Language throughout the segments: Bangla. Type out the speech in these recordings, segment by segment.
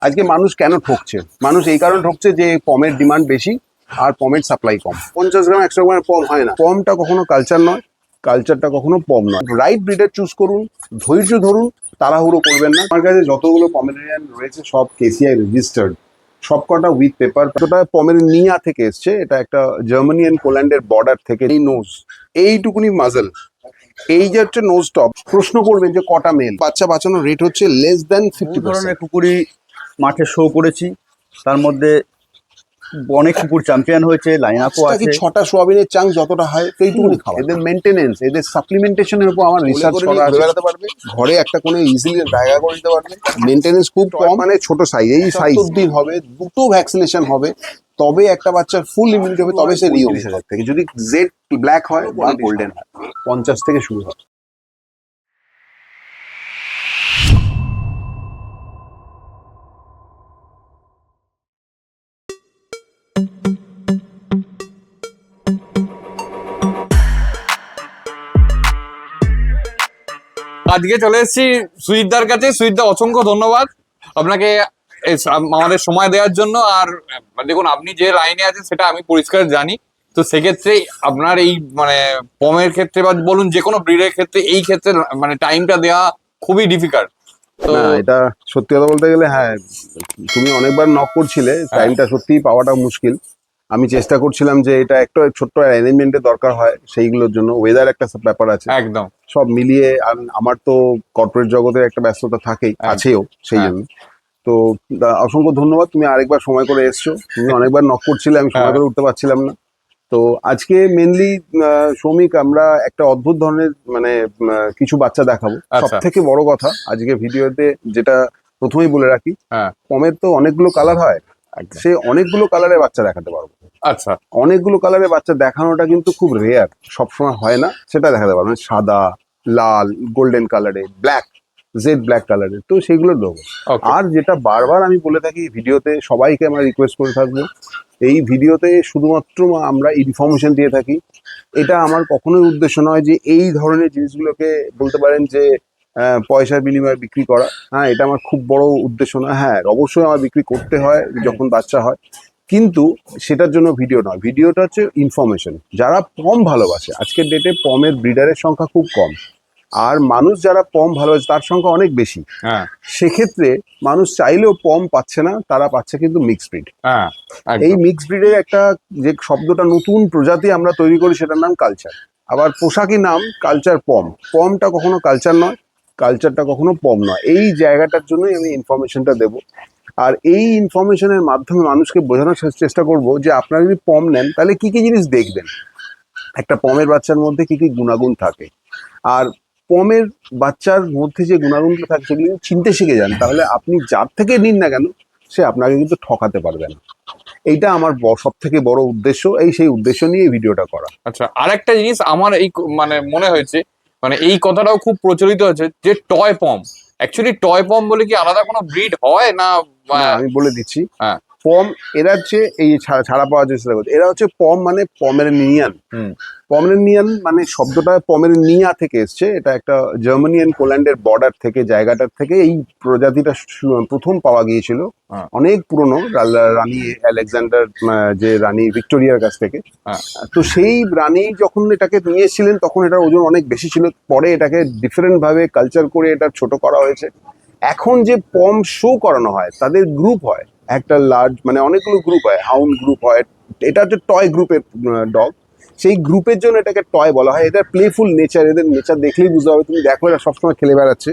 আজকে মানুষ কেন ঠকছে? মানুষ এই কারণে ঠকছে যে পমের ডিমান্ড বেশি আর পমের সাপ্লাই কম। 50 গ্রাম 100 গ্রাম পম হয় না। পমটা কখনো কালচার নয়, কালচারটা কখনো পম নয়। রাইট ব্রিডার চুজ করুন, ধৈর্য ধরুন, তাড়াহুড়ো করবেন না। আমার কাছে যতগুলো পমেরিয়ান রয়েছে সব কেসিআই রেজিস্টার্ড, সবকটা উইথ পেপার। ওটা পমেরিনিয়া থেকে এসছে, এটা একটা জার্মানি এন্ড পোল্যান্ডের বর্ডার থেকে। এই নোজ, এইটুকুনি মাজল, এই যে হচ্ছে নোজ টপ। প্রশ্ন করবেন যে কটা মেল। বাচ্চা বাঁচানোর রেট হচ্ছে লেস দেন বহু 50%। ধরনের কুকুরই মাঠে শো করেছি, তার মধ্যে অনেক কুকুর চ্যাম্পিয়ন হয়েছে, লাইন আপও পাঁচটা কি আছে। 6টা সোয়াবিনের চাং যতটা হয় সেইটুকুনি খাওয়া। এদের মেনটেনেন্স, এদের সাপ্লিমেন্টেশনের উপর আমার রিসার্চ করা আছে। বেড়াতে পারবে, ঘরে একটা কোনো ইজিলি জায়গা করে দিতে পারবে। মেনটেনেন্স খুব কম, মানে ছোট সাইজ, এই সাইজ দিন হবে, দুটো ভ্যাকসিনেশন হবে, তবে একটা বাচ্চার ফুল ইমিউনিটি হবে, তবে সে রিও। 30,000 থেকে যদি জেড ব্ল্যাক হয় বা গোল্ডেন হয় 50 থেকে শুরু হয়। আজকে চলে এসেছি সুইটদার কাছে। সুইটদা, অসংখ্য ধন্যবাদ আপনাকে আমাদের সময় দেওয়ার জন্য। আর দেখুন, আপনি যে লাইনে আছেন সেটা আমি পরিষ্কার জানি। তো সেক্ষেত্রে আপনার এই মানে পমের ক্ষেত্রে বা বলুন যে কোনো ব্রিডের ক্ষেত্রে এই ক্ষেত্রে মানে টাইমটা দেওয়া খুবই ডিফিকাল্ট। তো না, এটা সত্যি কথা বলতে গেলে, হ্যাঁ তুমি অনেকবার নক করছিলে, টাইমটা সত্যিই পাওয়াটা মুশকিল। আমি চেষ্টা করছিলাম যে এটা একটা ছোট্ট অ্যারেঞ্জমেন্টের দরকার হয়, সেইগুলোর জন্য ওয়েদার একটা ব্যাপার আছে, একদম সব মিলিয়ে। আর আমার তো কর্পোরেট জগতের একটা ব্যস্ততা থাকেই, আছেও, সেই জন্য। তো অসংখ্য ধন্যবাদ, তুমি আরেকবার সময় করে এসছো। তুমি অনেকবার নক করছিলে, আমি সময় করে উঠতে পারছিলাম না। তো আজকে মেনলি শ্রমিক, আমরা একটা অদ্ভুত ধরনের মানে কিছু বাচ্চা দেখাবো। সব থেকে বড় কথা আজকে ভিডিওতে যেটা প্রথমেই বলে রাখি, পমের তো অনেকগুলো কালার হয়, সে অনেকগুলো কালারের বাচ্চা দেখাতে পারবো। আচ্ছা, অনেকগুলো কালারের বাচ্চা দেখানোটা কিন্তু খুব রেয়ার, সবসময় হয় না, সেটা দেখাতে পারবো। সাদা, লাল, গোল্ডেন কালারে, ব্ল্যাক, জেড ব্ল্যাক কালারের, তো সেগুলো দেবো। আর যেটা বারবার আমি বলে থাকি ভিডিওতে, সবাইকে আমরা রিকোয়েস্ট করে থাকবো, এই ভিডিওতে শুধুমাত্র আমরা ইনফরমেশন দিয়ে থাকি। এটা আমার কখনোই উদ্দেশ্য নয় যে এই ধরনের জিনিসগুলোকে বলতে পারেন যে পয়সার বিনিময়ে বিক্রি করা। হ্যাঁ, এটা আমার খুব বড় উদ্দেশ্য নয়। হ্যাঁ, অবশ্যই আমার বিক্রি করতে হয় যখন বাচ্চা হয়, কিন্তু সেটার জন্য ভিডিও নয়। ভিডিওটা হচ্ছে ইনফরমেশন। যারা পম ভালোবাসে, আজকের ডেটে পমের ব্রিডারের সংখ্যা খুব কম, আর মানুষ যারা পম ভালোবাসে তার সংখ্যা অনেক বেশি। সেক্ষেত্রে মানুষ চাইলেও পম পাচ্ছে না, তারা পাচ্ছে কিন্তু মিক্স ব্রিড। এই মিক্স ব্রিডের একটা যে শব্দটা নতুন প্রজাতি আমরা তৈরি করি, সেটার নাম কালচার। আবার পোশাকি নাম কালচার পম। পমটা কখনো কালচার নয়, কালচারটা কখনো পম নয়। এই জায়গাটার জন্যই আমি ইনফরমেশনটা দেব। আর এই ইনফরমেশনের মাধ্যমে মানুষকে বোঝানোর চেষ্টা করব যে আপনারা যদি পম নেন তাহলে কি কি জিনিস দেখবেন, একটা পমের বাচ্চার মধ্যে কি কি গুণাগুণ থাকে। আর পমের বাচ্চার মধ্যে যে গুণাগুণগুলো থাকে সেগুলো চিনতে শিখে যান, তাহলে আপনি যার থেকে নিন না কেন সে আপনাকে কিন্তু ঠকাতে পারবে না। এইটা আমার সব থেকে বড় উদ্দেশ্য, সেই উদ্দেশ্য নিয়ে এই ভিডিওটা করা। আচ্ছা, আরেকটা জিনিস আমার এই মানে মনে হয়েছে, মানে এই কথাটাও খুব প্রচলিত আছে যে টয় পম। অ্যাকচুয়ালি টয় পম বলে কি আলাদা কোনো ব্রিড হয় না? আমি বলে দিচ্ছি। পম এরা হচ্ছে এই ছাড়া পাওয়ার চেষ্টা করছে, এরা হচ্ছে পম মানে পমেরিনিয়ান। পমেরিনিয়ান মানে শব্দটা পমেরিনিয়া থেকে এসছে, এটা একটা জার্মানি এন্ড পোল্যান্ডের বর্ডার থেকে, জায়গাটার থেকে এই প্রজাতিটা প্রথম পাওয়া গিয়েছিল। অনেক পুরনো, রানী আলেকজান্ডার, যে রানী ভিক্টোরিয়ার কাছ থেকে। তো সেই রানী যখন এটাকে নিয়ে এসেছিলেন তখন এটার ওজন অনেক বেশি ছিল, পরে এটাকে ডিফারেন্ট ভাবে কালচার করে এটা ছোট করা হয়েছে। এখন যে পম শো করানো হয় তাদের গ্রুপ হয়, একটা লার্জ মানে অনেকগুলো গ্রুপ হয়, হাউন্ড গ্রুপ হয়। এটা হচ্ছে টয় গ্রুপের ডগ, সেই গ্রুপের জন্য এটাকে টয় বলা হয়। এদের প্লেফুল নেচার, এদের নেচার দেখলেই বুঝতে হবে, তুমি দেখো এরা সবসময় খেলে বেড়াচ্ছে।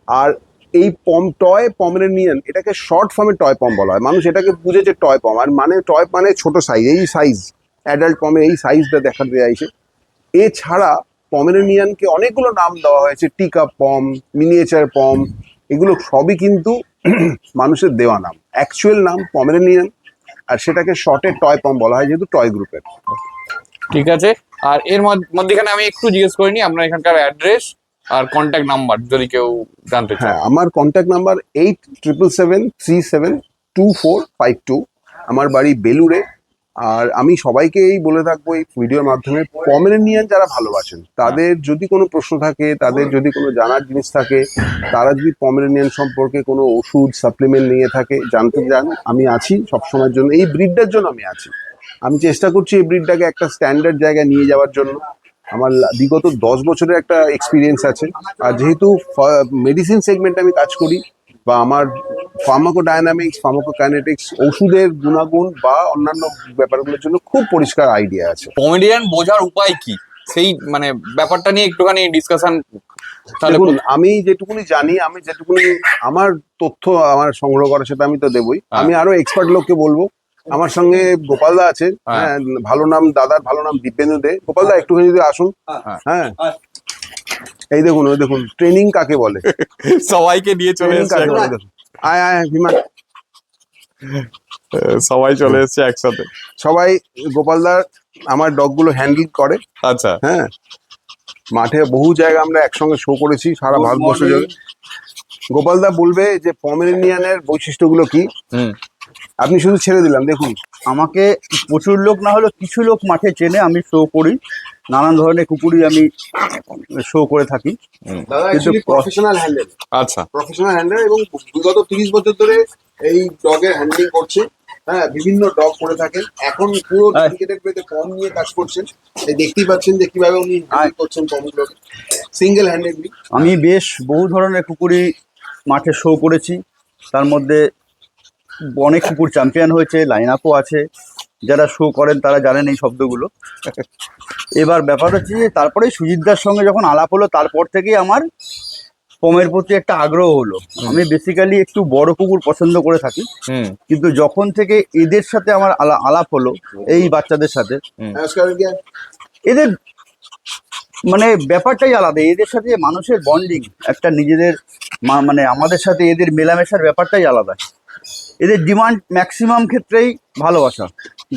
আর এই পম টয় পমেরিনিয়ান, এটাকে শর্ট ফর্মে টয় পম বলা হয়। মানুষ এটাকে বুঝেছে টয় পম, আর মানে টয় মানে ছোট সাইজ, এই সাইজ অ্যাডাল্ট পমের এই সাইজটা দেখাতে চাইছে। এছাড়া পমেরিনিয়ানকে অনেকগুলো নাম দেওয়া হয়েছে, টিকা পম, মিনিয়েচার পম, এগুলো সবই কিন্তু মানুষের দেওয়া নাম। অ্যাকচুয়াল নাম পমেরিনিয়ান, আর সেটাকে শর্টে টয় পম বলা হয় যেহেতু টয় গ্রুপের। ঠিক আছে। আর এর মধ্যখানে আমি একটু জিজ্ঞেস করিনি আপনার এখানকার অ্যাড্রেস আর কন্ট্যাক্ট নাম্বার যদি কেউ জানতে চায়। হ্যাঁ, আমার কন্ট্যাক্ট নাম্বার 8777372452। আমার বাড়ি বেলুড়ে। আর আমি সবাইকে এই বলে থাকবো এই ভিডিওর মাধ্যমে, পমেরেনিয়ান যারা ভালোবাসেন তাদের যদি কোনো প্রশ্ন থাকে, তাদের যদি কোনো জানার জিনিস থাকে, তারা যদি পমেরেনিয়ান সম্পর্কে কোনো ওষুধ সাপ্লিমেন্ট নিয়ে থাকে, জানতে চান, আমি আছি সবসময়ের জন্য। এই ব্রিডটার জন্য আমি আছি। আমি চেষ্টা করছি এই ব্রিডটাকে একটা স্ট্যান্ডার্ড জায়গায় নিয়ে যাওয়ার জন্য। আমার বিগত 10 বছরের একটা এক্সপিরিয়েন্স আছে। আর যেহেতু মেডিসিন সেগমেন্টে আমি কাজ করি, বা আমার ফার্মাকোডাইনামিক্স, ফার্মাকোকাইনেটিক্স, ওষুধের গুণাগুণ বা অন্যান্য ব্যাপারগুলোর জন্য খুব পরিষ্কার আইডিয়া আছে। কমেডিয়ান বোঝার উপায় কি, সেই মানে ব্যাপারটা নিয়ে একটুখানি ডিসকাশন তাহলে। দেখুন, আমি যেটুকুনি জানি, আমি যেটুকুনি আমার তথ্য আমার সংগ্রহ করা, সেটা আমি তো দেবই। আমি আরো এক্সপার্ট লোককে বলবো। আমার সঙ্গে গোপালদা আছে, হ্যাঁ, ভালো নাম, দাদার ভালো নাম দীপেন্দ্র দে। গোপালদা একটুখানি যদি আসুন। হ্যাঁ, এই দেখুন, ওই দেখুন ট্রেনিং কাকে বলে, সবাইকে নিয়ে চলে ট্রেনিং এসেছে কাকে বলে দেখুন। আয় আয় বিমান, সবাই চলে এসেছে একসাথে। সবাই গোপালদার আমার ডগগুলো হ্যান্ডেল করে। আচ্ছা, হ্যাঁ, মাঠে বহু জায়গা আমরা একসঙ্গে শো করেছি সারা ভারতবর্ষ জুড়ে। গোপালদা বলবে যে পমেরেনিয়ানের বৈশিষ্ট্যগুলো কি। আপনি শুধু ছেড়ে দিলাম, দেখুন। আমাকে প্রচুর লোক না হলেও কিছু লোক মাঠে চেনে, আমি শো করি, নানান ধরনের কুকুরই আমি শো করে থাকি। দাদা কিন্তু অ্যাকচুয়ালি প্রফেশনাল হ্যান্ডেল, আচ্ছা, প্রফেশনাল হ্যান্ডেল, এবং বিগত 30 বছর ধরে এই ডগের হ্যান্ডলিং করছে। হ্যাঁ, বিভিন্ন ডগ করে থাকেন। এখন পুরো ডেডিকেটেড পেতে কম নিয়ে কাজ করছেন। এই দেখতেই পাচ্ছেন যে কিভাবে উনি হ্যান্ডেল করছেন কমগুলোকে সিঙ্গেল হ্যান্ডেডলি। আমি বেশ বহু ধরনের কুকুরই মাঠে শো করেছি, তার মধ্যে অনেক কুকুর চ্যাম্পিয়ন হয়েছে, লাইন আপও আছে। যারা শো করেন তারা জানেন এই শব্দগুলো। এবার ব্যাপার হচ্ছে যে তারপরে সুজিতদার সঙ্গে যখন আলাপ হলো, তারপর থেকেই আমার পমের প্রতি একটা আগ্রহ হলো। আমি বেসিক্যালি একটু বড় কুকুর পছন্দ করে থাকি, কিন্তু যখন থেকে এদের সাথে আমার আলাপ হলো, এই বাচ্চাদের সাথে, এদের মানে ব্যাপারটাই আলাদা। এদের সাথে মানুষের বন্ডিং, একটা নিজেদের মানে আমাদের সাথে এদের মেলামেশার ব্যাপারটাই আলাদা। এদের ডিমান্ড ম্যাক্সিমাম ক্ষেত্রেই ভালোবাসা।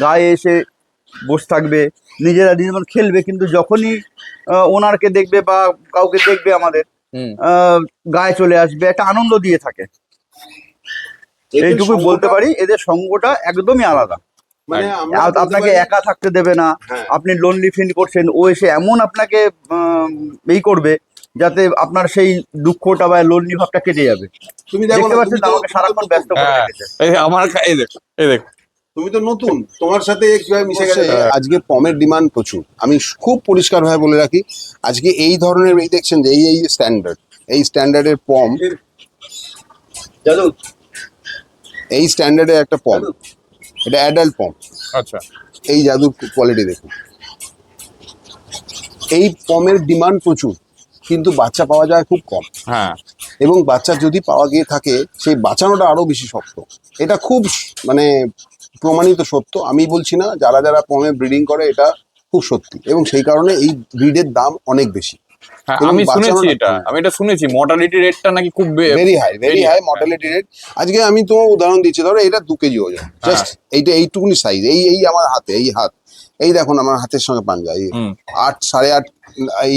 গায়ে এসে বসে থাকবে, নিজেরা যেমন খেলবে, কিন্তু যখনই ওনারকে দেখবে বা কাউকে দেখবে আমাদের, গায়ে চলে আসবে, একটা আনন্দ দিয়ে থাকে। এইটুকু বলতে পারি, এদের সঙ্গটা একদমই আলাদা। মানে আপনাকে একা থাকতে দেবে না। আপনি লোনলি ফিল করছেন, ও এসে এমন আপনাকে এই করবে যাতে আপনার সেই দুঃখটা বা লোনলি ভাবটা কেটে যাবে। তুমি দেখো দেখতে পাচ্ছেন আমাকে সারাক্ষণ ব্যস্ত করে রেখেছে। আমার এই দেখ, তুমি তো নতুন, তোমার সাথে কিভাবে মিশে গেছে। আজকে পমের ডিমান্ড প্রচুর। আমি খুব পরিষ্কার ভাবে বলে রাখি, আজকে এই ধরনের, এই দেখছেন যে এই স্ট্যান্ডার্ড, এই স্ট্যান্ডার্ডের পম, এই স্ট্যান্ডার্ডের একটা পম, এটা অ্যাডাল্ট পম। আচ্ছা, এই জাদুর কোয়ালিটি দেখুন। এই পমের ডিমান্ড প্রচুর, কিন্তু বাচ্চা পাওয়া যায় খুব কম। হ্যাঁ, এবং বাচ্চা যদি পাওয়া গিয়ে থাকে, সেই বাঁচানোটা আরো বেশি শক্ত। এটা খুব মানে প্রমাণিত সত্য, আমি বলছি না, যারা যারা পমে ব্রিডিং করে, এটা খুব সত্যি। এবং সেই কারণে এই ব্রিডের দাম অনেক বেশি। আমি শুনেছি আমি এটা শুনেছি, মর্টালিটি রেটটা নাকি খুব ভেরি হাই মর্টালিটি রেট। আজকে আমি তো উদাহরণ দিচ্ছি, ধরো এটা 2 কেজি ওজন, জাস্ট এইটা এইটুকুনি সাইজ, এই আমার হাতে, এই হাত, এই দেখুন আমার হাতের সঙ্গে পাঞ্জা, এই 8-8.5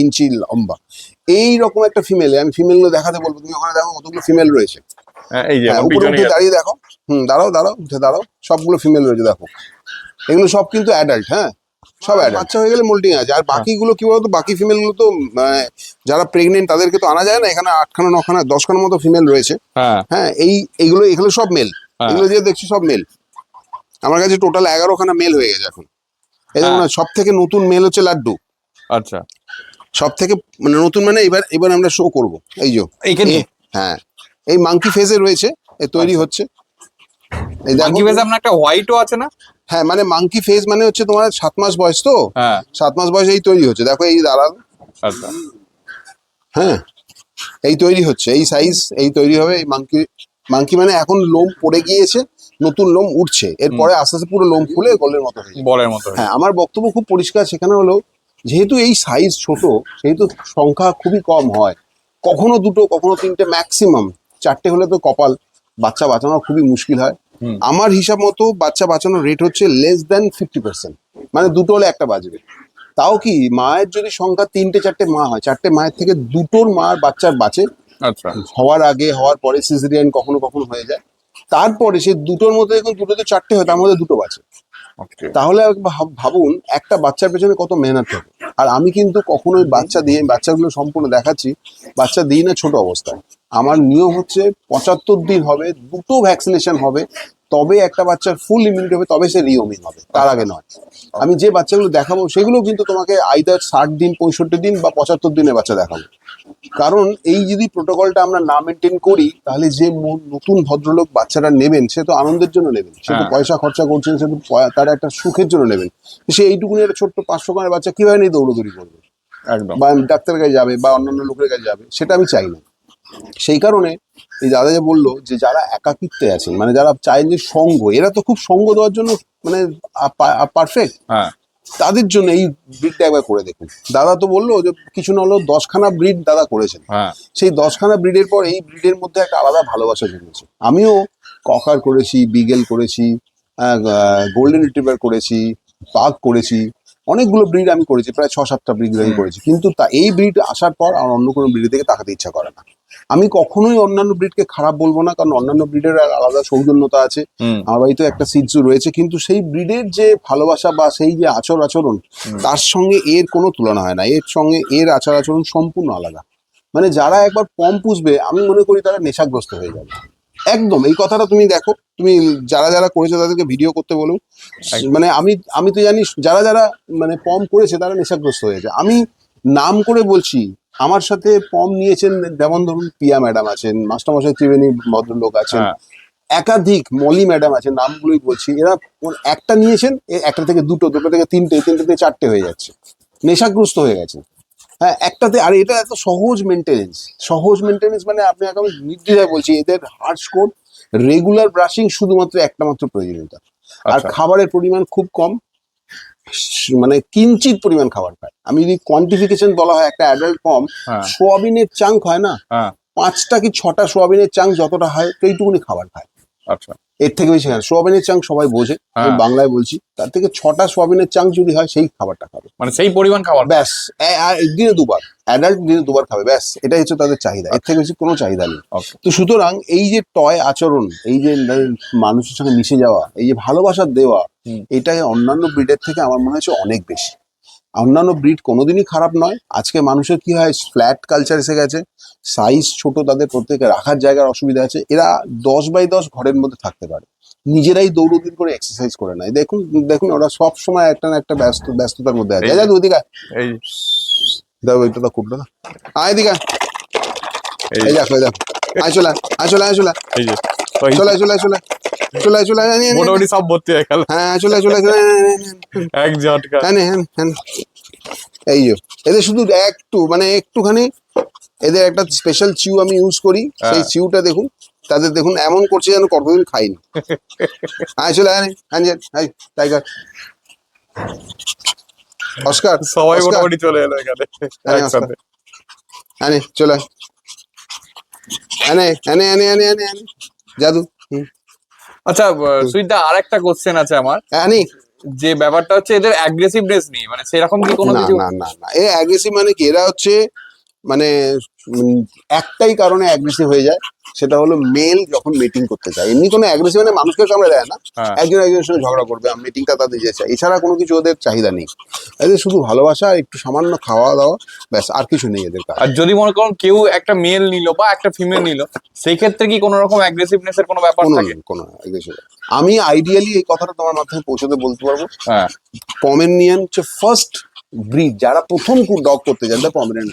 ইঞ্চি লম্বা। এই রকম একটা ফিমেল, আমি ফিমেল গুলো দেখাতে বলবো। তুমি ওখানে দেখো কতগুলো ফিমেল রয়েছে। এই যে উপরে উঠে দাঁড়িয়ে দেখো, দাঁড়াও উঠে দাঁড়াও, সবগুলো ফিমেল রয়েছে দেখো। এগুলো সব কিন্তু অ্যাডাল্ট। হ্যাঁ, সব অ্যাডাল্ট। বাচ্চা হয়ে গেলে মোল্টিং আছে। আর বাকিগুলো কি বলতো, বাকি ফিমেল গুলো তো মানে যারা প্রেগনেন্ট তাদেরকে তো আনা যায় না। এখানে 8খানা 9খানা 10খানার মতো ফিমেল রয়েছে। হ্যাঁ, এইগুলো এখানে সব মেল। এগুলো যে দেখছি সব মেল। আমার কাছে টোটাল 11খানা মেল হয়ে গেছে এখন। এই দেখুন, সব থেকে নতুন মেল হচ্ছে লাড্ডু। আচ্ছা, সব থেকে মানে নতুন, মানে এবার আমরা শো করবো। এই যে হ্যাঁ, এই মাঙ্কি ফেজে রয়েছে, তৈরি হচ্ছে। এই মাঙ্কি ফেজ আপনার একটা হোয়াইটও আছে না? হ্যাঁ, মানে মাঙ্কি ফেজ মানে হচ্ছে তোমার 7 মাস বয়স, তো 7 মাস বয়স এই তৈরি হচ্ছে। দেখো এই দাঁড়াল। আচ্ছা, হ্যাঁ, এই তৈরি হচ্ছে, এই সাইজ, এই তৈরি হবে। এই মাঙ্কি মানে এখন লোম পড়ে গিয়েছে, নতুন লোম উঠছে, এরপরে আস্তে আস্তে পুরো লোম খুলে গোলের মতো হয়ে যাবে। বলের মতো। হ্যাঁ, আমার বক্তব্য খুব পরিষ্কার সেখানে হলো, যেহেতু এই সাইজ ছোট, সেহেতু সংখ্যা খুবই কম হয়। কখনো 2টো, কখনো 3টে, ম্যাক্সিমাম 4টে হলে তো কপাল। বাচ্চা বাঁচানো খুবই মুশকিল হয়। আমার হিসাব মতো বাচ্চা বাঁচানোর রেট হচ্ছে less than 50%। মানে 2টো হলে একটা বাজবে। তাও কি, মায়ের যদি সংখ্যা 3টে-4টে মা হয়, 4টে মায়ের থেকে 2টোর মার বাচ্চার বাঁচে। আচ্ছা, হওয়ার আগে, হওয়ার পরে সিজারিয়ান কখনো কখনো হয়ে যায়। তারপরে সে 2টোর মধ্যে, এখন 2টোতে 4টে হয়, তার মধ্যে 2টো বাঁচে। Okay. তাহলে ভাবুন একটা বাচ্চার পেছনে কত মেহনত থাকে। আর আমি কিন্তু কখনোই বাচ্চা দিয়ে, বাচ্চাগুলো সম্পূর্ণ দেখাচ্ছি, বাচ্চা দিই না ছোট অবস্থায়। আমার নিয়ম হচ্ছে 75 দিন হবে, 2টো ভ্যাকসিনেশন হবে, তবে একটা বাচ্চার ফুল ইমিউনিটি হবে, তবে সে রিওমিং হবে, তার আগে নয়। আমি যে বাচ্চাগুলো দেখাবো সেগুলো কিন্তু তোমাকে আইদার 60 দিন, 65 দিন বা 75 দিনের বাচ্চা দেখাবো। কারণ এই যদি প্রোটোকলটা আমরা না মেনটেন করি, তাহলে যে নতুন ভদ্রলোক বাচ্চারা নেবেন, সে তো আনন্দের জন্য নেবেন, সে তো হ্যাঁ। পয়সা খরচা করছেন, সে তো তার একটা সুখের জন্য নেবেন। সে এইটুকুনি একটা ছোট্ট 500 টাকার বাচ্চা কিভাবে নিয়ে দৌড়দৌড়ি করবে একদম। বা ডাক্তারের কাছে যাবে বা অন্যান্য লোকের কাছে যাবে, সেটা আমি চাই না। সেই কারণে এই দাদা যে বললো যে যারা একাকিত্বে আছেন, মানে যারা চায় যে সঙ্গ, এরা তো খুব সঙ্গ দেওয়ার জন্য মানে পারফেক্ট, হ্যাঁ। তাদের জন্য এই ব্রিডটা একবার করে দেখুন। দাদা তো বললো যে কিছু না হলেও 10খানা ব্রিড দাদা করেছেন। হ্যাঁ। সেই 10খানা ব্রিডের পর এই ব্রিডের মধ্যে একটা আলাদা ভালোবাসা জন্মেছে। আমিও ককার করেছি, বিগেল করেছি, গোল্ডেন রিট্রিভার করেছি, পাগ করেছি, অনেকগুলো ব্রিড আমি করেছি, প্রায় 6-7টা ব্রিড আমি করেছি। কিন্তু এই ব্রিড আসার পর আর অন্য কোনো ব্রিডের দিকে তাকাতে ইচ্ছা করে না। আমি কখনোই অন্যান্য ব্রিডকে খারাপ বলবো না, কারণ অন্যান্য ব্রিডের আলাদা সৌজন্যতা আছে। আমার বাড়িতেও একটা সিজু রয়েছে, কিন্তু সেই ব্রিডের যে ভালোবাসা বা সেই যে আচরণ, তার সঙ্গে এর কোনো তুলনা হয় না। এর সঙ্গে এর আচরণ সম্পূর্ণ আলাদা। মানে যারা একবার পম পুষবে, আমি মনে করি তারা নেশাগ্রস্ত হয়ে যাবে একদম। এই কথাটা তুমি দেখো, তুমি যারা যারা করেছো তাদেরকে ভিডিও করতে বলুন। মানে আমি তো জানি যারা যারা মানে পম করেছে তারা নেশাগ্রস্ত হয়েছে। আমি নাম করে বলছি, আমার সাথে পম নিয়েছেন যেমন ধরুন পিয়া ম্যাডাম আছেন, মাস্টারমশাই ত্রিবেণী ভদ্রলোক আছেন, একাধিক মলি ম্যাডাম আছে, নামগুলোই বলছি। এরা একটা নিয়েছেন, একটা থেকে দুটো, দুটো থেকে তিনটে, তিনটে থেকে চারটে হয়ে যাচ্ছে, নেশাগ্রস্ত হয়ে গেছে। হ্যাঁ, একটাতে। আর এটা এত সহজ মেনটেনেন্স, মানে আপনি একদম নির্দ্বিধায় বলছি, এদের হার্ড স্কোর, রেগুলার ব্রাশিং শুধুমাত্র একটা মাত্র প্রয়োজনীয়তা। আর আচ্ছা। খাবারের পরিমাণ খুব কম, মানে কিঞ্চিত পরিমাণ খাবার খায়। আমি যদি কোয়ান্টিফিকেশন বলা হয়, একটা অ্যাডাল্ট পম হ্যাঁ। সোয়াবিনের চাঙ্ক হয় না, হ্যাঁ। 5টা কি 6টা সোয়াবিনের চাঙ্ক যতটা হয়, সেইটুকুনি খাবার খায়। আচ্ছা। এর থেকে বেশি খায় না। সোয়াবিনের চাঙ্ক সবাই বোঝে, আমি হ্যাঁ। বাংলায় বলছি, তার থেকে 6টা সোয়াবিনের চাঙ্ক যদি হয়, সেই খাবারটা খাবে, মানে সেই পরিমাণ খাবার। ব্যাস। আর দিনে 2বার, অ্যাডাল্ট দিনে 2বার খাবে, ব্যাস। এটাই হচ্ছে তাদের চাহিদা, এর থেকে বেশি কোনো চাহিদা নেই। Okay. তো সুতরাং এই যে টয় আচরণ, এই যে মানুষের সঙ্গে মিশে যাওয়া, এই যে ভালোবাসা দেওয়া, এটাই অন্যান্য ব্রিডের থেকে আমার মনে হচ্ছে অনেক বেশি। অন্যান্য ব্রিড কোনোদিনই খারাপ নয়। আজকে মানুষের কি হয়, ফ্ল্যাট কালচার এসে গেছে, সাইজ ছোট, তাদের প্রত্যেকে রাখার জায়গার অসুবিধা আছে। এরা 10x10 ঘরের মধ্যে থাকতে পারে, নিজেরাই দৌড়দিন করে এক্সারসাইজ করে নেয়। দেখুন দেখুন, ওরা সব সময় একটা না একটা ব্যস্ততার মধ্যে আছে। যা ওদিকে এই দাও, ওইটা তো খুব না, আয় এদিকে আয়। এই এই দেখো, এই দেখো, আয় চলে আয়, আয় চলে আয়, চলে আয়, এই যে চলে আয়, চলে আয়, চলে আয়, চলে আয়, চলে আয়, আয়, আয়, মোটামুটি সব ভর্তি হয়ে গেল হ্যাঁ চলে আয়, চলে আয়, চলে আয়, আয়, আয়, আয়, এক ঝটকা। হ্যাঁ হ্যাঁ হ্যাঁ। এই যে এদের শুধু একটু মানে একটুখানি এদের একটা স্পেশাল চিউ আমি ইউজ করি, সেই চিউটা দেখুন, তাদের দেখুন এমন করছে যেন কতদিন খাইনি। আয় চলে আয়, আয় টাইগার, অস্কার, সবাই অস্কার, মোটামুটি চলে এলো এখানে আয় অস্কার, একসাথে। আনে চলে আয়, আনে আনে আনে আনে আনে আনে জাদু। আচ্ছা সুইটদা, আর একটা কোশ্চেন আছে আমার, আনি যে ব্যাপারটা হচ্ছে এদের অ্যাগ্রেসিভনেস নেই, মানে সেরকম কি কোনো না কিছু? না না না, এ অ্যাগ্রেসিভ মানে কি, এরা হচ্ছে মানে একটাই কারণে অ্যাগ্রেসিভ হয়ে যায়, সেটা হলো মেল যখন মিটিং করতে চায়। এমনি কোনো অ্যাগ্রেসিভ মানে মানুষকে কামড়ে দেয় না, হ্যাঁ। একজন একজনের সঙ্গে ঝগড়া করবে, মিটিংটা তাদের যে চাই, এছাড়া কোনো কিছু ওদের চাহিদা নেই। এদের শুধু ভালোবাসা আর একটু সামান্য খাওয়া দাওয়া, ব্যাস, আর কিছু নেই এদের কাছে। আর যদি মনে করুন কেউ একটা মেল নিল বা একটা ফিমেল নিল, সেই ক্ষেত্রে কি কোনো রকম অ্যাগ্রেসিভনেস এর কোনো ব্যাপার কোনো থাকে? কোনো aggressive। আমি আইডিয়ালি এই কথাটা তোমার মাধ্যমে পৌঁছতে বলতে পারবো, হ্যাঁ। পমেরিনিয়ান হচ্ছে ফার্স্ট ব্রিড, যারা প্রথম ডগ করতে যান, তারা পমেরিনিয়ান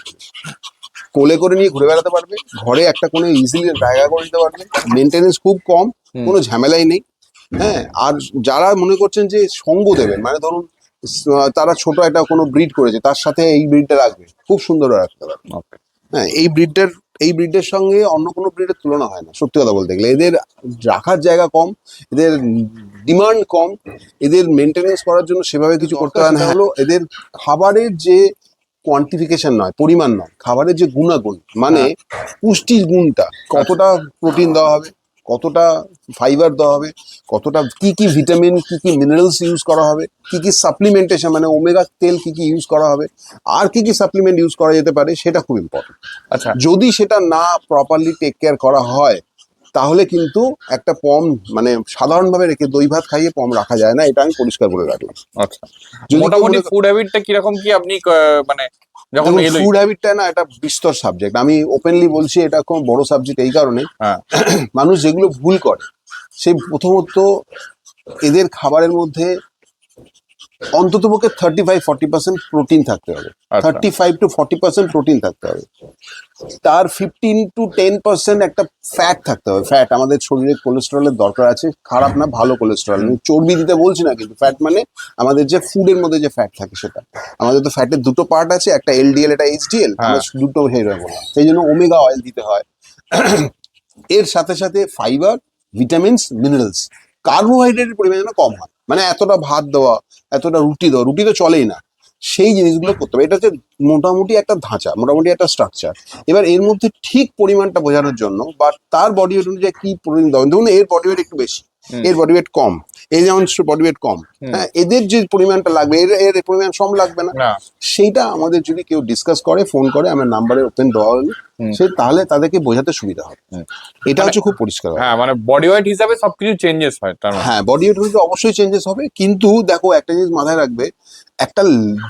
কোলে করে নিয়ে ঘুরে বেড়াতে পারবে, ঘরে একটা কোনো ইজিলি জায়গা করে নিতে পারবে, মেনটেনেন্স খুব কম, কোনো ঝামেলাই নেই। হ্যাঁ, আর যারা মনে করছেন যে সঙ্গ দেবেন, মানে ধরুন তারা ছোট একটা কোনো ব্রিড করেছে, তার সাথে এই ব্রিডটা রাখবে, খুব সুন্দর রাখতে পারবে। Okay. হ্যাঁ, এই ব্রিডের সঙ্গে অন্য কোনো ব্রিডের তুলনা হয় না, সত্যি কথা বলতে গেলে। এদের রাখার জায়গা কম, এদের ডিমান্ড কম, এদের মেনটেনেন্স করার জন্য সেভাবে কিছু করতে হয় না। হলো এদের খাবারের যে কোয়ান্টিফিকেশন নয়, পরিমাণ নয়, খাবারের যে গুণাগুণ, মানে পুষ্টির গুণটা, কতটা প্রোটিন দেওয়া হবে, কতটা ফাইবার দেওয়া হবে, কতটা কি কি ভিটামিন, কি কি মিনারেলস ইউজ করা হবে, কি কি সাপ্লিমেন্টেশন মানে ওমেগা তেল কি কি ইউজ করা হবে, আর কি কি সাপ্লিমেন্ট ইউজ করা যেতে পারে, সেটা খুব ইম্পর্টেন্ট। আচ্ছা। যদি সেটা না প্রপারলি টেক কেয়ার করা হয়, তাহলে কিন্তু একটা পম মানে সাধারণভাবে রেখে দই ভাত খাইয়ে পম রাখা যায় না, এটা আমি পরিষ্কার করে রাখলাম। আচ্ছা, যদি কেউ মোটামুটি মনে- ফুড হ্যাবিটটা কিরকম কি আপনি মানে যখন এলোই ফুড হ্যাবিটটা না এটা বিস্তর সাবজেক্ট, আমি ওপেনলি বলছি এটা খুব বড় সাবজেক্ট এই কারণে হ্যাঁ মানুষ যেগুলো ভুল করে সেই প্রথমত এদের খাবারের মধ্যে অন্ততপক্ষে 35-40% প্রোটিন থাকতে হবে, আচ্ছা। 35-40% প্রোটিন থাকতে হবে, তার 15-10% একটা ফ্যাট থাকতে হবে। ফ্যাট আমাদের শরীরে কোলেস্টেরলের দরকার আছে, খারাপ না, ভালো কোলেস্টেরল, আমি চর্বি দিতে বলছি না, কিন্তু ফ্যাট মানে আমাদের যে ফুডের মধ্যে যে ফ্যাট থাকে সেটা। আমাদের তো ফ্যাটের দুটো পার্ট আছে, একটা এলডিএল একটা এইচডিএল, আমরা দুটো সেই রকম, সেই জন্য ওমেগা অয়েল দিতে হয়। এর সাথে সাথে ফাইবার, ভিটামিনস, মিনারেলস, কার্বোহাইড্রেটের পরিমাণ যেন কম হয়, মানে এতটা ভাত দেওয়া, এতটা রুটি দেওয়া, রুটি তো চলেই না, সেই জিনিসগুলো করতে হবে। এটা হচ্ছে মোটামুটি একটা ধাঁচা, মোটামুটি একটা স্ট্রাকচার। এবার এর মধ্যে ঠিক পরিমাণটা বোঝানোর জন্য বা তার বডি ওয়েট অনুযায়ী কি পরিমাণ দেবেন, ধরুন এর বডি ওয়েট একটু বেশি, এর বডি ওয়েট কম, এই যেমন বডি ওয়েট কম, হ্যাঁ, এদের যে পরিমাণটা লাগবে এর এর পরিমাণ সম লাগবে না। না সেইটা আমাদের যদি কেউ ডিসকাস করে, ফোন করে, আমার নাম্বারে ওপেন দেওয়া হলে সে তাহলে তাদেরকে বোঝাতে সুবিধা হবে। এটা হচ্ছে খুব পরিষ্কার হবে। হ্যাঁ মানে বডি ওয়েট হিসাবে সবকিছু চেঞ্জেস হয় তার মানে। হ্যাঁ, বডি ওয়েট অনুযায়ী অবশ্যই চেঞ্জেস হবে, কিন্তু দেখো একটা জিনিস মাথায় রাখবে, একটা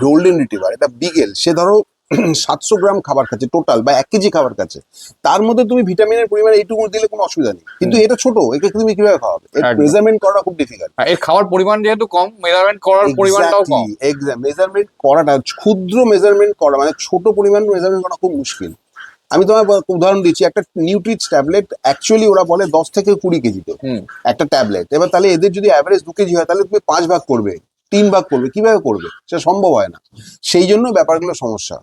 গোল্ডেন রিট্রিভার, এটা বিগেল, সে ধরো 700 গ্রাম খাবার খাচ্ছে টোটাল বা 1 কেজি খাবার খাচ্ছে, তার মধ্যে তুমি ভিটামিনের পরিমাণ এইটুকু দিলে কোনো অসুবিধা নেই, কিন্তু এটা ছোট, একে তুমি কিভাবে খাওয়াবে? এর একদম। মেজারমেন্ট করা খুব ডিফিকাল্ট। হ্যাঁ, এর খাওয়ার পরিমাণ যেহেতু কম, মেজারমেন্ট করার পরিমাণটাও কম। মেজারমেন্ট করাটা, ক্ষুদ্র মেজারমেন্ট করা মানে ছোট পরিমাণ মেজারমেন্ট করা খুব মুশকিল। আমি তোমায় উদাহরণ দিচ্ছি, একটা নিউট্রিচ ট্যাবলেট অ্যাকচুয়ালি ওরা বলে 10 থেকে 20 কেজিতে একটা ট্যাবলেট। এবার তাহলে এদের যদি অ্যাভারেজ 2 কেজি হয়, তাহলে তুমি 5 ভাগ করবে, 3 ভাগ করবে, কিভাবে করবে? সেটা সম্ভব হয় না, সেই জন্য ব্যাপারগুলো সমস্যা।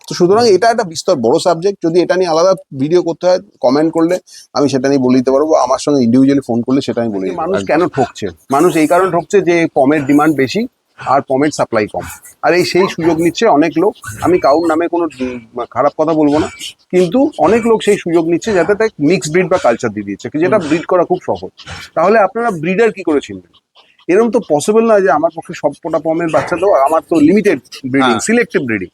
তো সুতরাং এটা একটা বিস্তর বড় সাবজেক্ট, যদি এটা নিয়ে আলাদা ভিডিও করতে হয় কমেন্ট করলে আমি সেটা নিয়ে বলে দিতে পারবো, আমার সঙ্গে ইন্ডিভিজুয়ালি ফোন করলে সেটা আমি বলি। মানুষ কেন ঠকছে? মানুষ এই কারণে ঠকছে যে পমের ডিমান্ড বেশি আর পমের সাপ্লাই কম, আর এই সেই সুযোগ নিচ্ছে অনেক লোক। আমি কারোর নামে কোনো খারাপ কথা বলবো না, কিন্তু অনেক লোক সেই সুযোগ নিচ্ছে যাতে তাই মিক্স ব্রিড বা কালচার দিয়ে দিচ্ছে, যেটা ব্রিড করা খুব সহজ। তাহলে আপনারা ব্রিডার কি করে চিনবেন? এরকম তো পসিবল না যে আমার পক্ষে সবকটা পমের বাচ্চা দেওয়া, আমার তো লিমিটেড ব্রিডিং, সিলেক্টিভ ব্রিডিং।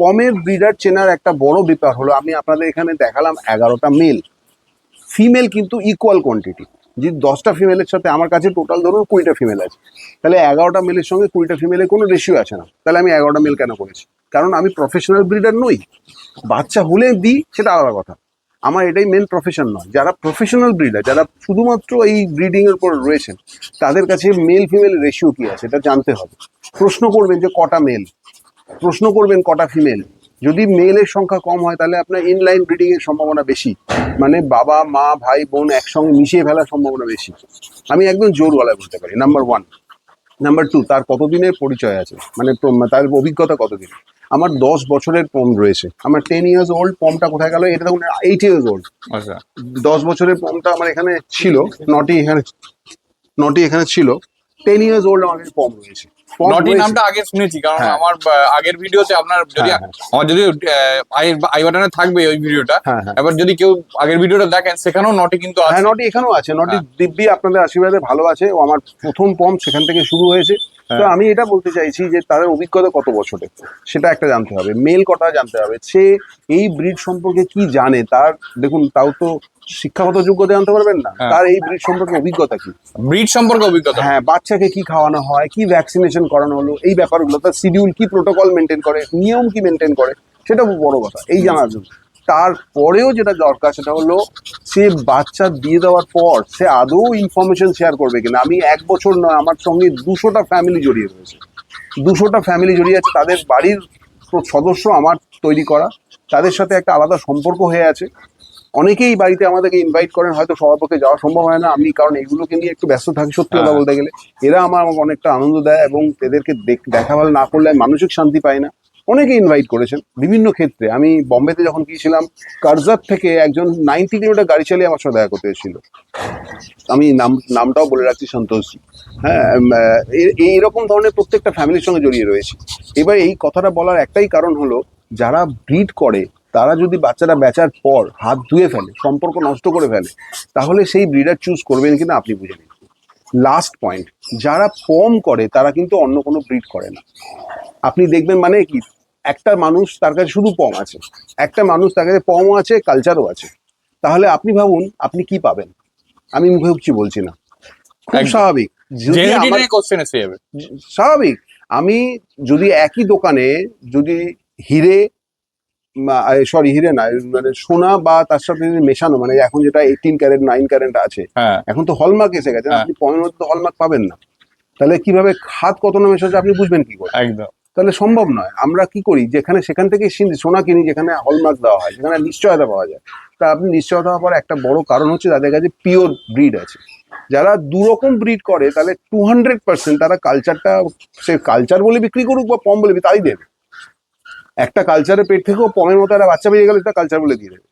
পমের ব্রিডার চেনার একটা বড় ব্যাপার হলো, আমি আপনাদের এখানে দেখালাম 11টা মেল, ফিমেল কিন্তু ইকুয়াল কোয়ান্টিটি। যে 10টা ফিমেলের সাথে আমার কাছে টোটাল ধরুন 20টা ফিমেল আছে, তাহলে 11টা মেলের সঙ্গে 20টা ফিমেলের কোনো রেশিও আছে না, তাহলে আমি 11টা মেল কেন করেছি? কারণ আমি প্রফেশনাল ব্রিডার নই। বাচ্চা হলে দিই সেটা আলাদা কথা, আমার এটাই মেন প্রফেশন নয়। যারা প্রফেশনাল ব্রিডার, যারা শুধুমাত্র এই ব্রিডিং এর উপর রয়েছেন, তাদের কাছে মেল ফিমেল রেশিও কি আছে এটা জানতে হবে। প্রশ্ন করবেন যে কটা মেল, প্রশ্ন করবেন কটা ফিমেল। যদি মেলের সংখ্যা কম হয় তাহলে আপনার ইনলাইন ব্রিডিং এর সম্ভাবনা বেশি, মানে বাবা মা ভাই বোন একসঙ্গে মিশিয়ে ফেলার সম্ভাবনা বেশি। আমি একদম জোর গলায় বলতে পারি, নাম্বার 1। নাম্বার 2, তার কতদিনের পরিচয় আছে, মানে তার অভিজ্ঞতা কতদিন। আমার 10 বছরের পম রয়েছে, আমার 10 ইয়ার্স ওল্ড পমটা কোথায় গেল? এটা দেখুন 8 ইয়ার্স ওল্ড। আচ্ছা 10 বছরের পমটা আমার এখানে ছিল, নটি এখানে ছিল। 10 ইয়ার্স ওল্ড আমার কাছে পম রয়েছে। পম নটি রয়েছে। নামটা আগে শুনেছি, কারণ হ্যাঁ। আমার আগের ভিডিওতে আপনার যদি হ্যাঁ, হ্যাঁ। আমার যদি আই বাটনে থাকবে ওই ভিডিওটা, হ্যাঁ, হ্যাঁ। এবার যদি কেউ আগের ভিডিওটা দেখেন সেখানেও নটি কিন্তু আছে। হ্যাঁ, নটি এখানেও আছে, নটি দিব্যি আপনাদের আশীর্বাদে ভালো আছে। ও আমার প্রথম পম সেখান থেকে শুরু হয়েছে। তো আমি এটা বলতে চাইছি যে তাদের অভিজ্ঞতা কত বছরের সেটা একটা জানতে হবে, মেল কটা জানতে হবে, সে এই ব্রিড সম্পর্কে কি জানে। তার দেখুন, তাও তো শিক্ষাগত যোগ্যতা জানতে পারবেন না, তার এই ব্রিড সম্পর্কে অভিজ্ঞতা কি। ব্রিড সম্পর্কে অভিজ্ঞতা। হ্যাঁ, বাচ্চাকে কি খাওয়ানো হয়, কি ভ্যাকসিনেশন করানো হলো, এই ব্যাপারগুলো, তার শিডিউল কি, প্রোটোকল মেনটেন করে, নিয়ম কি মেনটেন করে, সেটা খুব বড় কথা এই জানার জন্য। তারপরেও যেটা দরকার সেটা হলো সে বাচ্চা দিয়ে দেওয়ার পর সে আদৌ ইনফরমেশন শেয়ার করবে কিনা। আমি 1 বছর নয়, আমার সঙ্গে 200টা ফ্যামিলি জড়িয়ে রয়েছে, 200টা ফ্যামিলি জড়িয়ে আছে, তাদের বাড়ির সদস্য আমার তৈরি করা, তাদের সাথে একটা আলাদা সম্পর্ক হয়ে আছে। অনেকেই বাড়িতে আমাদেরকে ইনভাইট করেন, হয়তো সবার পক্ষে যাওয়া সম্ভব হয় না, আমি কারণ এইগুলোকে নিয়ে একটু ব্যস্ত থাকি সত্যি কথা বলতে গেলে। এরা আমাকে অনেকটা আনন্দ দেয়, এবং এদেরকে দেখা ভালো না করলে আমি মানসিক শান্তি পাই না। অনেকে ইনভাইট করেছেন বিভিন্ন ক্ষেত্রে। আমি বম্বেতে যখন গিয়েছিলাম, কার্জাত থেকে একজন 90 কিলোমিটার গাড়ি চালিয়ে আমার সাথে দেখা করতে এসেছিল। আমি নামটাও বলে রাখছি, সন্তোষজি। হ্যাঁ, এইরকম ধরনের প্রত্যেকটা ফ্যামিলির সঙ্গে জড়িয়ে রয়েছে। এবার এই কথাটা বলার একটাই কারণ হলো, যারা ব্রিড করে তারা যদি বাচ্চারা বেচার পর হাত ধুয়ে ফেলে, সম্পর্ক নষ্ট করে ফেলে, তাহলে সেই ব্রিডার চুজ করবেন কিনা আপনি বুঝে নিন। লাস্ট পয়েন্ট, যারা পম করে তারা কিন্তু অন্য কোনো ব্রিড করে না। আপনি দেখবেন মানে কি, একটা মানুষ তার কাছে শুধু পম আছে, একটা মানুষ তার কাছে পমও আছে, কালচারও আছে, তাহলে আপনি ভাবুন আপনি কি পাবেন। আমি মুখে কিছু বলছি না, খুব একদম। স্বাভাবিক। যদি জেনেটিক আমার- নিয়ে কোশ্চেন এসে যাবে। স্বাভাবিক। আমি যদি একই দোকানে যদি হিরে, সরি হিরে না, মানে সোনা বা তার সাথে যদি মেশানো, মানে এখন যেটা 18 ক্যারেট 9 ক্যারেট আছে, হ্যাঁ এখন তো হলমার্ক এসে গেছে, হ্যাঁ। আপনি পমের মধ্যে তো হলমার্ক পাবেন না। তাহলে কিভাবে খাদ কত না মেশাচ্ছে আপনি বুঝবেন কি করে? একদম। তাহলে সম্ভব নয়। আমরা কি করি, যেখানে সেখান থেকে সোনা কিনি যেখানে হলমার্ক দেওয়া হয়, যেখানে নিশ্চয়তা পাওয়া যায়। তা আপনি নিশ্চয়তা পাওয়ার একটা বড় কারণ হচ্ছে তাদের কাছে পিওর ব্রিড আছে। যারা দুরকম ব্রিড করে তাহলে 200% তারা কালচারটা, সে কালচার বলে বিক্রি করুক বা পম বলে তাই দেবে। একটা কালচারের পেট থেকেও পমের মতো একটা বাচ্চা বেরিয়ে গেলে সেটা কালচার বলে দিয়ে দেবে,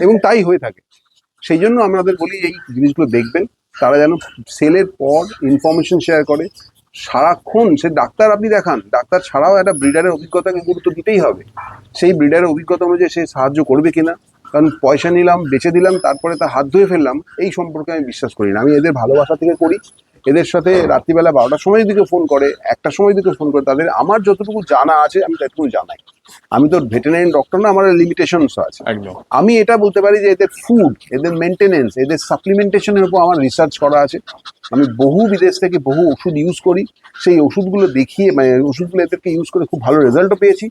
এবং তাই হয়ে থাকে। সেই জন্য আমাদের বলি এই জিনিসগুলো দেখবেন, তারা যেন সেলের পর ইনফরমেশন শেয়ার করে সারাক্ষণ। সে ডাক্তার আপনি দেখান, ডাক্তার ছাড়াও একটা ব্রিডারের অভিজ্ঞতাকে গুরুত্ব দিতেই হবে। সেই ব্রিডারের অভিজ্ঞতা অনুযায়ী সে সাহায্য করবে কিনা, কারণ পয়সা নিলাম, বেচে দিলাম, তারপরে তার হাত ধুয়ে ফেললাম, এই সম্পর্কে আমি বিশ্বাস করি না। আমি এদের ভালোবাসা থেকে করি। এদের সাথে রাত্রিবেলা 12টার সময় দিকে ফোন করে, 1টার সময় দিকে ফোন করে, তাদের আমার যতটুকু জানা আছে আমি ততটুকু জানাই। আমি তো ভেটেরিনারি ডক্টর না, আমার লিমিটেশনস আছে। একদম। আমি এটা বলতে পারি যে এদের ফুড, এদের মেনটেনেন্স, এদের সাপ্লিমেন্টেশনের উপর আমার রিসার্চ করা আছে। আমি বহু বিদেশ থেকে বহু ওষুধ ইউজ করি, সেই ওষুধগুলো দেখিয়ে, মানে ওষুধগুলো এদেরকে ইউজ করে খুব ভালো রেজাল্টও পেয়েছি।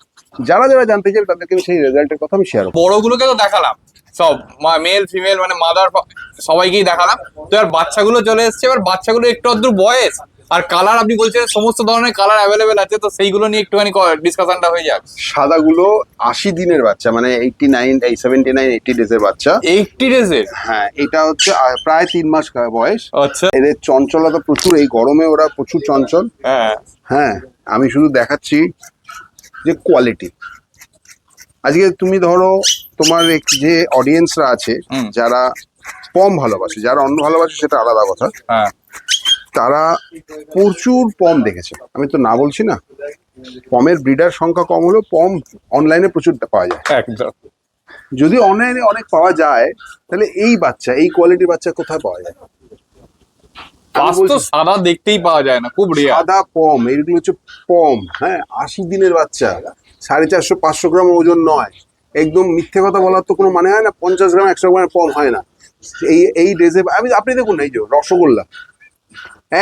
যারা যারা জানতে চাই তাদেরকে আমি সেই রেজাল্টের কথা আমি শেয়ার করব। বড়গুলোকে তো দেখালাম সব, মেল ফিমেল মানে মাদার সবাইকেই দেখালাম। তো এবার বাচ্চাগুলো চলে এসছে, এবার বাচ্চাগুলো একটু আধটু বয়স আর কালার, আপনি বলছেন সমস্ত ধরনের কালার অ্যাভেলেবেল আছে, তো সেইগুলো নিয়ে একটুখানি ডিসকাশনটা হয়ে যাক। সাদাগুলো 80 দিনের বাচ্চা, মানে 79 80 ডেজের বাচ্চা। 80 ডেজের? হ্যাঁ, এটা হচ্ছে প্রায় 3 মাস বয়স। আচ্ছা। এদের চঞ্চলতা প্রচুর, এই গরমে ওরা প্রচুর চঞ্চল। হ্যাঁ হ্যাঁ, আমি শুধু দেখাচ্ছি যে কোয়ালিটি। আজকে তুমি ধরো তোমার যে অডিয়েন্সরা আছে, হুম। যারা পম ভালোবাসে, যারা অন্য ভালোবাসে সেটা আলাদা কথা, হ্যাঁ তারা প্রচুর পম দেখেছে। আমি তো না বলছি না, পমের ব্রিডার সংখ্যা কম হলেও পম অনলাইনে প্রচুর পাওয়া যায়। একদম। যদি অনলাইনে অনেক পাওয়া যায়, তাহলে এই বাচ্চা, এই কোয়ালিটির বাচ্চা কোথায় পাওয়া যায়? আমি পাঁচ তো বলছি, সাদা দেখতেই পাওয়া যায় না, খুব রেয়ার। সাদা পম, এগুলো হচ্ছে পম। হ্যাঁ, 80 দিনের বাচ্চা, 450-500 গ্রাম ওজন নয়। একদম মিথ্যে কথা বলার তো কোনো মানে হয় না। 50 গ্রাম 100 গ্রামের পম হয় না। এই ডেজে আপনি দেখুন না, এই যে রসগোল্লা,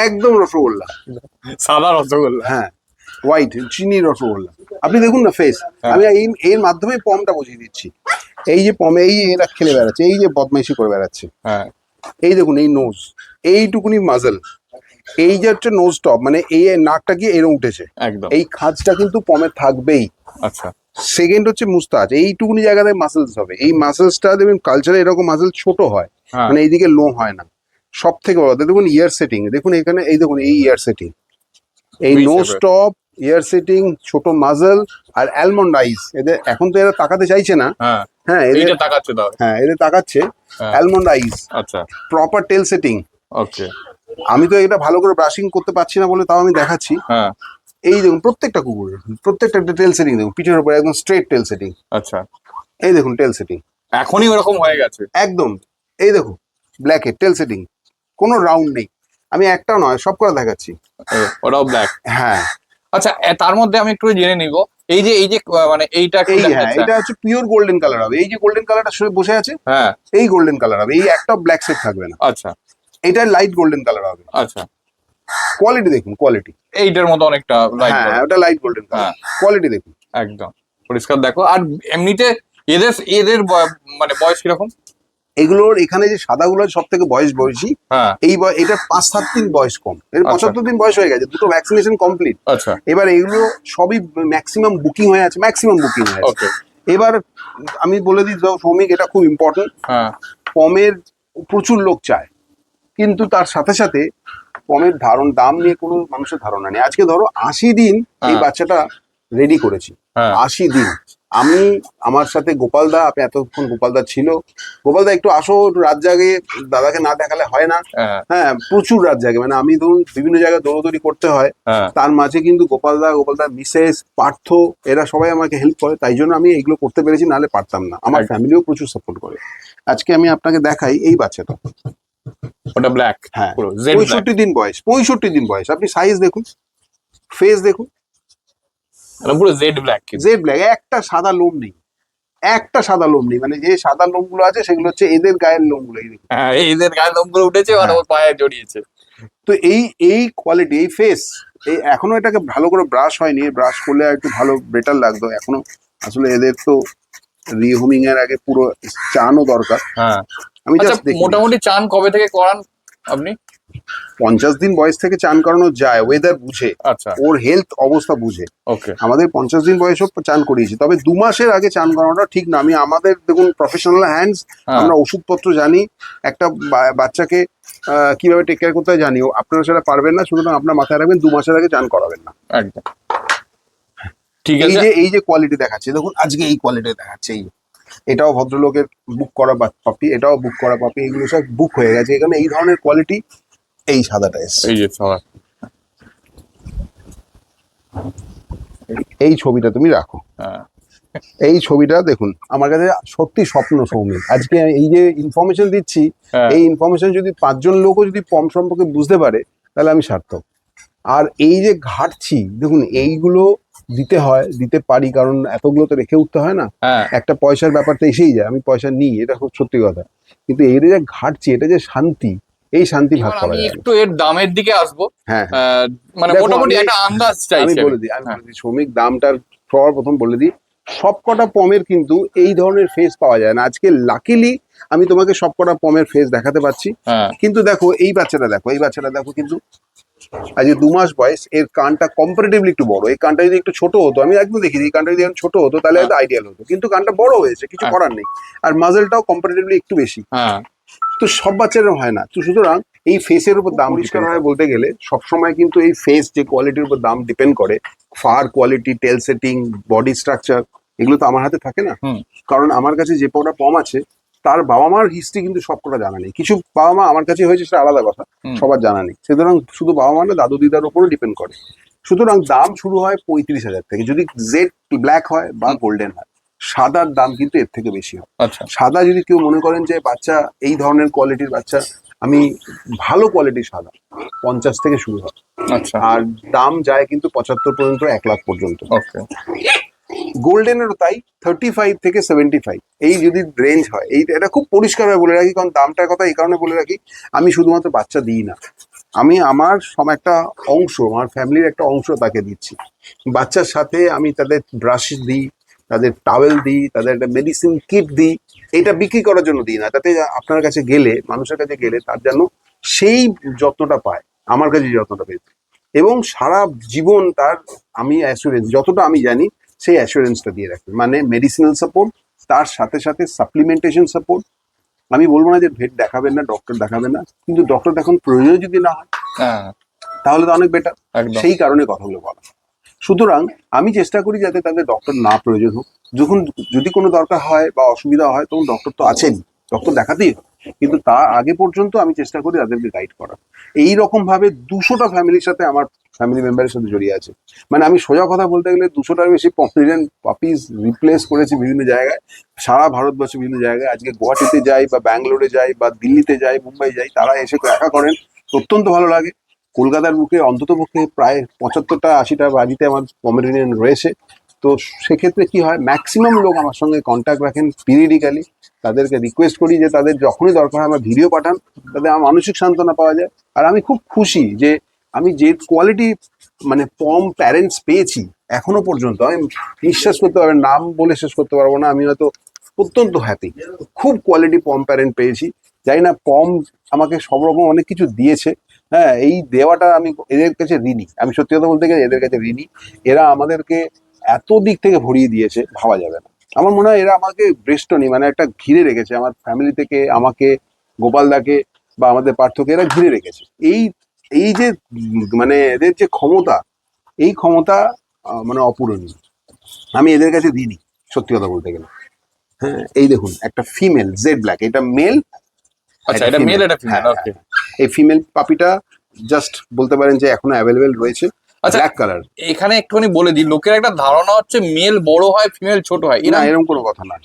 একদম রসগোল্লা, সাদা রসগোল্লা। হ্যাঁ, হোয়াইট চিনি রসগোল্লা। আপনি দেখুন না ফেস। হ্যাঁ। আমি এর মাধ্যমে পমটা বুঝিয়ে দিচ্ছি। এই যে পম, এই এরা খেলে বেড়াচ্ছে, এই যে বদমাইশি করে বেড়াচ্ছে, হ্যাঁ এই দেখুন এই নোজ, এইটুকুনি মাজল, এই যে হচ্ছে নোজ টপ, মানে এই নাকটা কি এরকম উঠেছে, একদম। এই খাঁজটা কিন্তু পমে থাকবেই। আচ্ছা। সেকেন্ড হচ্ছে মুস্তাচ, এইটুকুনি জায়গাতে মাসেলস হবে। এই মাসেলসটা দেখবেন কালচারে এরকম মাসেল ছোট হয়, হ্যাঁ মানে এইদিকে লো হয় না। সব থেকে বড় দেখুন ইয়ার সেটিং, দেখুন এখানে, এই দেখুন এই ইয়ার সেটিং, এই বুঝতে নোজ পেরেছি। টপ, ইয়ার সেটিং, ছোট মাজল আর অ্যালমন্ড আইস। এদের এখন তো এরা তাকাতে চাইছে না। হ্যাঁ হ্যাঁ, এদের, এইটা তাকাচ্ছে তাহলে। হ্যাঁ এদের তাকাচ্ছে। হ্যাঁ। অ্যালমন্ড আইস, আচ্ছা। প্রপার টেল সেটিং। ওকে। আমি তো এটা ভালো করে ব্রাশিং করতে পারছি না বলে তাও আমি দেখাচ্ছি। হ্যাঁ। এই দেখুন প্রত্যেকটা কুকুরের প্রত্যেকটা টেল সেটিং দেখুন, পিঠের উপর একদম স্ট্রেট টেল সেটিং। আচ্ছা। এই দেখুন টেল সেটিং এখনই ওরকম হয়ে গেছে একদম। এই দেখুন ব্ল্যাকের টেল সেটিং, কোনো রাউন্ড নেই। আমি একটা নয় সব করে দেখাচ্ছি। ওটাও ব্ল্যাক। হ্যাঁ, আচ্ছা, তার মধ্যে আমি একটু জেনে নিব, এই যে মানে এইটা একটু এই দেখা হ্যাঁ, যাচ্ছে। এটা হচ্ছে পিওর গোল্ডেন কালার হবে। এই যে গোল্ডেন কালারটা বসে আছে, হ্যাঁ। এই গোল্ডেন কালার হবে। এই একটা ব্ল্যাক সেট থাকবে না, আচ্ছা এটা লাইট গোল্ডেন কালার হবে। আচ্ছা। কোয়ালিটি দেখুন, কোয়ালিটি। এইটার মতো অনেকটা লাইট। হ্যাঁ, ওটা লাইট গোল্ডেন কালার। হ্যাঁ। কোয়ালিটি দেখুন একদম পরিষ্কার। দেখো, আর এমনিতে এদের এদের মানে বয়স কিরকম? এগুলোর এখানে যে সাদাগুলো সব থেকে বয়সী, হ্যাঁ। এটা 5-7 দিন বয়স কম, এর আচ্ছা। 75 দিন বয়স হয়ে গেছে, দুটো ভ্যাকসিনেশন কমপ্লিট। আচ্ছা। এবার এগুলো সবই ম্যাক্সিমাম বুকিং হয়ে আছে, ম্যাক্সিমাম বুকিং হয়ে আছে। ওকে। এবার আমি বলে দিই শ্রমিক, এটা খুব ইম্পর্টেন্ট। হ্যাঁ। পমের প্রচুর লোক চায়, কিন্তু তার সাথে সাথে পমের দাম নিয়ে কোনো মানুষের ধারণা নেই। আজকে ধরো 80 দিন এই হ্যাঁ। বাচ্চাটা রেডি করেছি, হ্যাঁ। 80 দিন। আমি, আমার সাথে গোপালদা, আপনি এতক্ষণ গোপালদা ছিল, গোপালদা একটু আসো, একটু রাত জাগে, দাদাকে না দেখালে হয় না। হ্যাঁ। হ্যাঁ, প্রচুর রাত জাগে, মানে আমি ধরুন বিভিন্ন জায়গায় দৌড়দৌড়ি করতে হয়, হ্যাঁ। তার মাঝে কিন্তু গোপালদার মিসেস, পার্থ, এরা সবাই আমাকে হেল্প করে, তাই জন্য আমি এগুলো করতে পেরেছি, নাহলে পারতাম না। আমার একদম। ফ্যামিলিও প্রচুর সাপোর্ট করে। আজকে আমি আপনাকে দেখাই এই বাচ্চাটা। ওটা ব্ল্যাক। হ্যাঁ, পুরো জেড ব্ল্যাক। 65 দিন বয়স, 65 দিন বয়স। আপনি সাইজ দেখুন, ফেস দেখুন, পুরো জেড ব্ল্যাক। জেড ব্ল্যাক, একটা সাদা লোম নেই। একটা সাদা লোম নেই, মানে যে সাদা লোমগুলো আছে সেগুলো হচ্ছে এদের গায়ের লোমগুলো। এই দেখুন। হ্যাঁ, এদের গায়ে লোমগুলো উঠেছে আর হ্যাঁ। ওর পায়ে জড়িয়েছে। তো এই এই কোয়ালিটি, এই ফেস, এই এখনো এটাকে ভালো করে ব্রাশ হয়নি, ব্রাশ করলে আর একটু ভালো বেটার লাগতো এখনো। আসলে এদের তো রিহোমিং এর আগে পুরো চানও দরকার। হ্যাঁ, আমি আচ্ছা জাস্ট দেখি মোটামুটি চান কবে থেকে করান আপনি? 50 দিন বয়স থেকে চান করানো যায়, ওয়েদার বুঝে, আচ্ছা, ওর হেলথ অবস্থা বুঝে। ওকে। আমাদের 50 দিন বয়সেও চান করিয়েছি, তবে 2 মাসের আগে চান করানোটা ঠিক না। আমি আমাদের দেখুন প্রফেশনাল হ্যান্ডস, হ্যাঁ, আমরা ওষুধপত্র জানি, একটা বাচ্চাকে কিভাবে টেক কেয়ার করতে হয় জানি। আপনারা সেটা পারবেন না, সুতরাং আপনার মাথায় রাখবেন 2 মাসের আগে চান করাবেন না। একদম ঠিক এই আছে। যে এই যে কোয়ালিটি দেখাচ্ছে দেখুন, আজকে এই কোয়ালিটি দেখাচ্ছে, এই এটাও ভদ্রলোকের বুক করা পাপি, এটাও বুক করা পাপি, এগুলো সব বুক হয়ে গেছে। এখানে এই ধরনের কোয়ালিটি, এই সাদাটা এসছে। এই যে সবাই, এই ছবিটা তুমি রাখো, হ্যাঁ, এই ছবিটা দেখুন, আমার কাছে সত্যি স্বপ্ন সৌমিক। আজকে এই যে ইনফরমেশন দিচ্ছি, হ্যাঁ, এই ইনফরমেশন যদি 5 জন লোকও যদি পম সম্পর্কে বুঝতে পারে, তাহলে আমি সার্থক। আর এই যে ঘাটছি দেখুন, এইগুলো দিতে হয়, দিতে পারি, কারণ এতগুলো তো রেখে উঠতে হয় না। হ্যাঁ। একটা পয়সার ব্যাপারটা এসেই যায়, আমি পয়সা নিই, এটা খুব সত্যি কথা। কিন্তু এই যে ঘাটছি, এটা যে শান্তি, এই শান্তি ভাগ এবার করা আমি যায় না। একটু এর দামের দিকে আসবো। হ্যাঁ, হ্যাঁ। মানে দেখো, মোটামুটি আমি- একটা আন্দাজ আমি চাইছি বলে দিই, হ্যাঁ, শ্রমিক দামটার সবার প্রথম বলে দিই। সবকটা পমের কিন্তু এই ধরনের ফেস পাওয়া যায় না। আজকে লাকিলি আমি তোমাকে সবকটা পমের ফেস দেখাতে পাচ্ছি। হ্যাঁ, কিন্তু দেখো এই বাচ্চাটা দেখো, এই বাচ্চাটা দেখো, কিন্তু আজকে 2 মাস বয়স, এর কানটা কম্পারেটিভলি একটু বড়। এই কানটা যদি একটু ছোট হতো, আমি একদম দেখি এই কানটা যদি এখন ছোট হতো তাহলে হয়তো আইডিয়াল হতো, কিন্তু কানটা বড় হয়েছে, কিছু হ্যাঁ। করার নেই। আর মাজেলটাও কম্পারেটিভলি একটু বেশি। হ্যাঁ, তো সব বাচ্চারও হয় না, তো সুতরাং এই ফেসের উপর দাম পরিষ্কার হয় বলতে গেলে সবসময় কিন্তু এই ফেস যে কোয়ালিটির উপর দাম ডিপেন্ড করে। ফার কোয়ালিটি, টেল সেটিং, বডি স্ট্রাকচার, এগুলো তো আমার হাতে থাকে না। হুম। কারণ আমার কাছে যে কটা পম আছে, তার বাবা মার হিস্ট্রি কিন্তু সবকটা জানা নেই। কিছু বাবা মা আমার কাছে হয়েছে, সেটা আলাদা কথা, হুম। সবার জানা নেই। সুতরাং শুধু বাবা মা না, দাদু দিদার উপরও ডিপেন্ড করে। সুতরাং দাম শুরু হয় 35,000 থেকে, যদি জেড ব্ল্যাক হয় বা গোল্ডেন হয়। সাদার দাম কিন্তু এর থেকে বেশি হয়। আচ্ছা, সাদা যদি কেউ মনে করেন যে বাচ্চা এই ধরনের কোয়ালিটির বাচ্চা, আমি ভালো কোয়ালিটির সাদা 50 থেকে শুরু হয়। আচ্ছা, আর দাম যায় কিন্তু 75 পর্যন্ত, 1 লাখ পর্যন্ত। ওকে। গোল্ডেনেরও তাই, 35 থেকে 75, এই যদি রেঞ্জ হয়। এই এটা খুব পরিষ্কারভাবে বলে রাখি, কারণ দামটার কথা এই কারণে বলে রাখি, আমি শুধুমাত্র বাচ্চা দিই না, আমি আমার একটা অংশ, আমার ফ্যামিলির একটা অংশ তাকে দিচ্ছি। বাচ্চার সাথে আমি তাদের ব্রাশ দিই, তাদের টাওয়েল দিই, তাদের একটা মেডিসিন কিট দিই। এটা বিক্রি করার জন্য দিই না, তাতে আপনার কাছে গেলে, মানুষের কাছে গেলে তার যেন সেই যত্নটা পায়, আমার কাছে যে যত্নটা পেয়েছে, এবং সারা জীবন তার আমি অ্যাসুরেন্স, যতটা আমি জানি সেই অ্যাসুরেন্সটা দিয়ে রাখি। মানে মেডিসিনাল সাপোর্ট, তার সাথে সাথে সাপ্লিমেন্টেশন সাপোর্ট। আমি বলবো না যে ভেট দেখাবেন না, ডক্টর দেখাবেন না, কিন্তু ডক্টর দেখান প্রয়োজন যদি না হয়, হ্যাঁ, তাহলে তো অনেক বেটার। একদম। সেই কারণে কথাগুলো বলা। সুতরাং আমি চেষ্টা করি যাতে তাদের ডক্টর না প্রয়োজন হোক। যখন যদি কোনো দরকার হয় বা অসুবিধা হয়, তখন ডক্টর তো আছেন, ডক্টর দেখাতেই হয়, কিন্তু তার আগে পর্যন্ত আমি চেষ্টা করি তাদেরকে গাইড করা। এই রকম ভাবে 200টা ফ্যামিলির সাথে আমার ফ্যামিলি মেম্বারের সাথে জড়িয়ে আছে। মানে আমি সোজা কথা বলতে গেলে 200টার বেশি পমেরিয়ান পাপিজ রিপ্লেস করেছি বিভিন্ন জায়গায়, সারা ভারতবর্ষে বিভিন্ন জায়গায়। আজকে গুয়াহাটিতে যাই বা ব্যাঙ্গালোরে যাই বা দিল্লিতে যাই, মুম্বাই যাই, তারা এসে দেখা করেন, অত্যন্ত ভালো লাগে। কলকাতার বুকে অন্তত পক্ষে প্রায় 75টা 80টা বাড়িতে আমার পমেরিনিয়ান রয়েছে। তো সেক্ষেত্রে কি হয়, ম্যাক্সিমাম লোক আমার সঙ্গে কন্ট্যাক্ট রাখেন পিরিয়ডিক্যালি। তাদেরকে রিকোয়েস্ট করি যে তাদের যখনই দরকার হয় আমার ভিডিও পাঠান, তাদের আমার মানসিক সান্ত্বনা পাওয়া যায়। আর আমি খুব খুশি যে আমি যে কোয়ালিটি মানে পম প্যারেন্টস পেয়েছি এখনো পর্যন্ত, আমি বিশ্বাস করতে পারবেন, নাম বলে শেষ করতে পারবো না, আমি হয়তো অত্যন্ত হ্যাপি। খুব কোয়ালিটি পম প্যারেন্ট পেয়েছি। জানি না, পম আমাকে সব রকম অনেক কিছু দিয়েছে। হ্যাঁ, এই দেওয়াটা আমি এদের কাছে ঋণী, আমি সত্যি কথা বলতে গেলে এদের কাছে ঋণী। এরা আমাদেরকে এত দিক থেকে ভরিয়ে দিয়েছে, ভাবা যাবে না। আমার মনে হয় এরা আমাকে ব্রেস্টনি, মানে একটা ঘিরে রেখেছে, আমার ফ্যামিলি থেকে আমাকে, গোপালদাকে বা আমাদের পার্থকে, এরা ঘিরে রেখেছে। এই এই যে মানে এদের যে ক্ষমতা, এই ক্ষমতা মানে অপূরণীয়। আমি এদের কাছে ঋণী, সত্যি কথা বলতে গেলে। হ্যাঁ, এই দেখুন একটা ফিমেল জেড ব্ল্যাক, এটা মেল। আচ্ছা, এটা মেল, এটা ফিমেল, হ্যাঁ, ওকে। এই ফিমেল পাপিটা জাস্ট বলতে পারেন যে এখনো অ্যাভেলেবেল রয়েছে, আচ্ছা, ব্ল্যাক কালার। এখানে একটুখানি বলে দিই, লোকের একটা ধারণা হচ্ছে মেল বড় হয়, ফিমেল ছোট হয়, না, এরকম এরকম কোনো কথা না।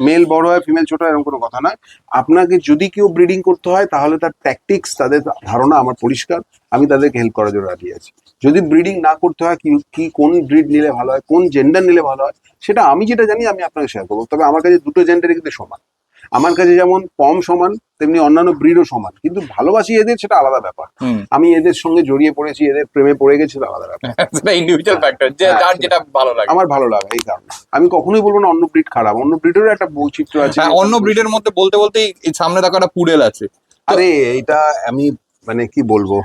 মেল বড় হয় ফিমেল ছোট হয় এরকম কোনো কথা নয়। আপনাকে যদি কেউ ব্রিডিং করতে হয় তাহলে তার ট্যাকটিক্স, তাদের ধারণা আমার পরিষ্কার, আমি তাদেরকে হেল্প করার জন্য রাজি আছি। যদি ব্রিডিং না করতে হয়, কি কোন ব্রিড নিলে ভালো হয়, কোন জেন্ডার নিলে ভালো হয়, সেটা আমি যেটা জানি আমি আপনাকে শেয়ার করবো। তবে আমার কাছে দুটো জেন্ডারই কিন্তু সমান। আমার কাছে যেমন পম সমান, তেমনি অন্যান্য ব্রিডও সমান, কিন্তু ভালোবাসি এদের সেটা আলাদা ব্যাপার। হুম। আমি এদের সঙ্গে জড়িয়ে পড়েছি, এদের প্রেমে পড়ে গেছি, সেটা আলাদা ব্যাপার। সেটা ইন্ডিভিজুয়াল ফ্যাক্টর, যে হ্যাঁ, যার যেটা ভালো লাগে। আমার ভালো লাগে এই কারণে। আমি কখনোই বলবো না অন্য ব্রিড খারাপ, অন্য ব্রিডেরও একটা বৈচিত্র্য আছে। হ্যাঁ, অন্য ব্রিডের মধ্যে বলতে বলতেই এই সামনে দেখো একটা পুডেল আছে। আরে এটা আমি মানে কি বলবো,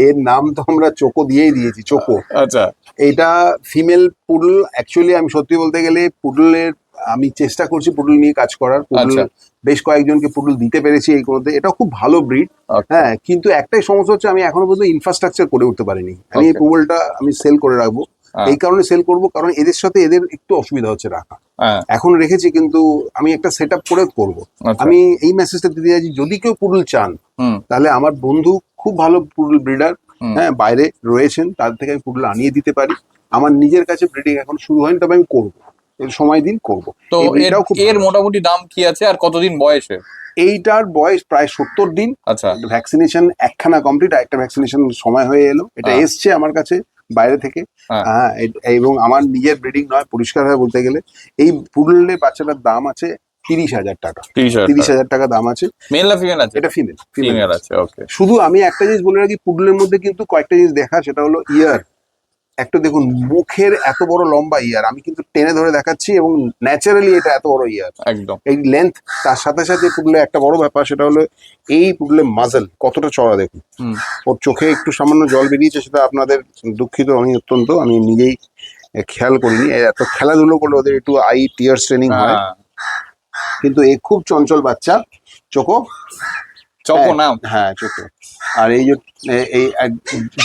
এর নাম তো আমরা চোকো দিয়েই দিয়েছি, চোকো। আচ্ছা। এইটা ফিমেল পুডল। অ্যাকচুয়ালি আমি সত্যি বলতে গেলে পুডলের আমি চেষ্টা করছি পুডল নিয়ে কাজ করার। পুডল আচ্ছা। বেশ কয়েকজনকে পুডল দিতে পেরেছি এই মধ্যে, এটা খুব ভালো ব্রিড। আচ্ছা। হ্যাঁ, কিন্তু একটাই সমস্যা হচ্ছে আমি এখনো পর্যন্ত ইনফ্রাস্ট্রাকচার করে উঠতে পারিনি। আমি এই Okay. পুডলটা আমি সেল করে রাখবো। হ্যাঁ। এই কারণে সেল করবো কারণ এদের সাথে এদের একটু অসুবিধা হচ্ছে রাখা। হ্যাঁ। এখন রেখেছি কিন্তু আমি একটা সেট আপ করে করবো। আচ্ছা। আমি এই মেসেজটা দিতে চাইছি, যদি কেউ পুডল চান হুম। তাহলে আমার বন্ধু খুব ভালো পুডল ব্রিডার, হুম। হ্যাঁ, বাইরে রয়েছেন, তার থেকে আমি পুডল আনিয়ে দিতে পারি। আমার নিজের কাছে ব্রিডিং এখন শুরু হয়নি, তবে আমি করবো, এর সময় দিন করবো। তো এই এর ব্রিডটাও খুব এর ভালো। মোটামুটি দাম কি আছে আর কতদিন বয়সে? এইটার বয়স প্রায় 70 দিন। আচ্ছা। ভ্যাকসিনেশন একখানা কমপ্লিট, একটা ভ্যাকসিনেশন সময় হয়ে এলো। এটা হ্যাঁ। এসছে আমার কাছে বাইরে থেকে। হ্যাঁ। হ্যাঁ, এবং আমার নিজের ব্রিডিং নয়, পরিষ্কার ভাবে বলতে গেলে এই পুডলের বাচ্চাটার দাম আছে 30,000 টাকা। 30,000 টাকা দাম আছে। মেল না ফিমেল আছে? এটা ফিমেল। ফিমেল আছে, ওকে। শুধু আমি একটা জিনিস বলে রাখি, পুডলের মধ্যে কিন্তু কয়েকটা জিনিস দেখা, সেটা হলো ইয়ার। একটা দেখুন, মুখের এত বড় লম্বা ইয়ার, আমি কিন্তু টেনে ধরে দেখাচ্ছি, এবং ন্যাচারালি এটা এত বড় ইয়ার, একদম। এই লেন্থ। তার সাথে সাথে পুডলে একটা বড় ব্যাপার, সেটা হলো এই পুডলে মাজল কতটা চড়া দেখুন। হুম। ওর চোখে একটু সামান্য জল বেরিয়েছে, সেটা আপনাদের দুঃখিত আমি অত্যন্ত, আমি নিজেই খেয়াল করিনি। এত খেলাধুলো করলে ওদের একটু আই টিয়ার্স ট্রেনিং হয়, হ্যাঁ। কিন্তু এ খুব চঞ্চল বাচ্চা। চোখো, চকো নাম। হ্যাঁ চোখো। আর এই যে এই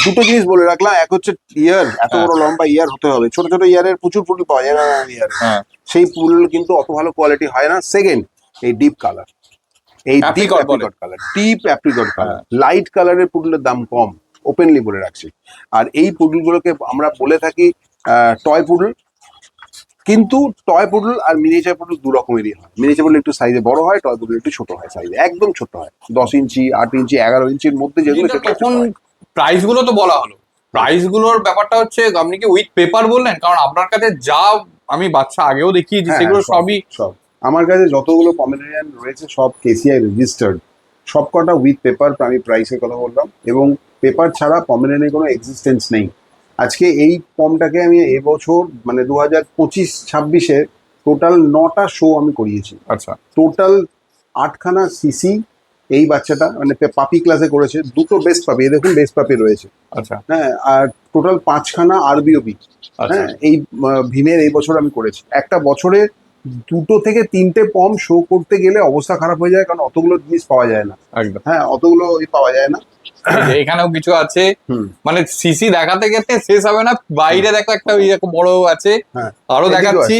দুটো জিনিস বলে রাখলাম, এক হচ্ছে ইয়ার, এত বড় লম্বা ইয়ার হতে হবে। ছোট ছোট ইয়ারের প্রচুর পুডল পাওয়া যায় না ইয়ার, হ্যাঁ। সেই পুডল কিন্তু অত ভালো কোয়ালিটি হয় না। সেকেন্ড, এই ডিপ কালার, এই ডিপ Apricot বলে। Apricot colour, deep apricot colour, হ্যাঁ। লাইট কালারের পুডলের দাম কম, ওপেনলি বলে রাখছি। আর এই পুডলগুলোকে আমরা বলে থাকি টয় পুডল। কিন্তু টয় পুডল আর মিনিয়েচার পুডল দু রকমেরই হয়। মিনিয়েচার পুডল একটু সাইজে বড় হয়, টয় পুডল একটু ছোট হয় সাইজে, একদম ছোট হয়, 10 ইঞ্চি, 8 ইঞ্চি, 11 ইঞ্চির মধ্যে যেগুলো, কিন্তু সেগুলো তখন ছোট হয়। প্রাইস গুলো তো বলা হলো, প্রাইস গুলোর ব্যাপারটা হচ্ছে আপনি কি উইথ পেপার বললেন? কারণ আপনার কাছে যা আমি বাচ্চা আগেও দেখিয়েছি হ্যাঁ, সেগুলো সব, সবই সব আমার কাছে যতগুলো পমেরেনিয়ান রয়েছে সব কেসিআই রেজিস্টার্ড, সব কটা উইথ পেপার। আমি প্রাইসের কথা বললাম, এবং পেপার ছাড়া পমেরেনিয়ানের কোনো এক্সিস্টেন্স নেই। আজকে এই পমটাকে আমি এবছর মানে 2025-26-এ টোটাল 9টা শো আমি করিয়েছি। আচ্ছা। টোটাল 8খানা সিসি এই বাচ্চাটা মানে পাপি ক্লাসে করেছে। দুটো বেস্ট পাপি, এই দেখুন বেস্ট পাপি রয়েছে। আচ্ছা। হ্যাঁ, আর টোটাল 5খানা আরবিওবি। আচ্ছা। হ্যাঁ, এই ভীমের এই বছর আমি করেছি। একটা বছরে 2 থেকে 3টে পম শো করতে গেলে অবস্থা খারাপ হয়ে যায়, কারণ অতগুলো জিনিস পাওয়া যায় না। একদম। হ্যাঁ, অতগুলো পাওয়া যায় না। এই যে এখানেও কিছু আছে, হুম। মানে সিসি দেখাতে গেলে শেষ হবে না। বাইরে দেখো একটা ওই রকম বড় আছে, হ্যাঁ, আরো এদিকেও দেখাচ্ছি।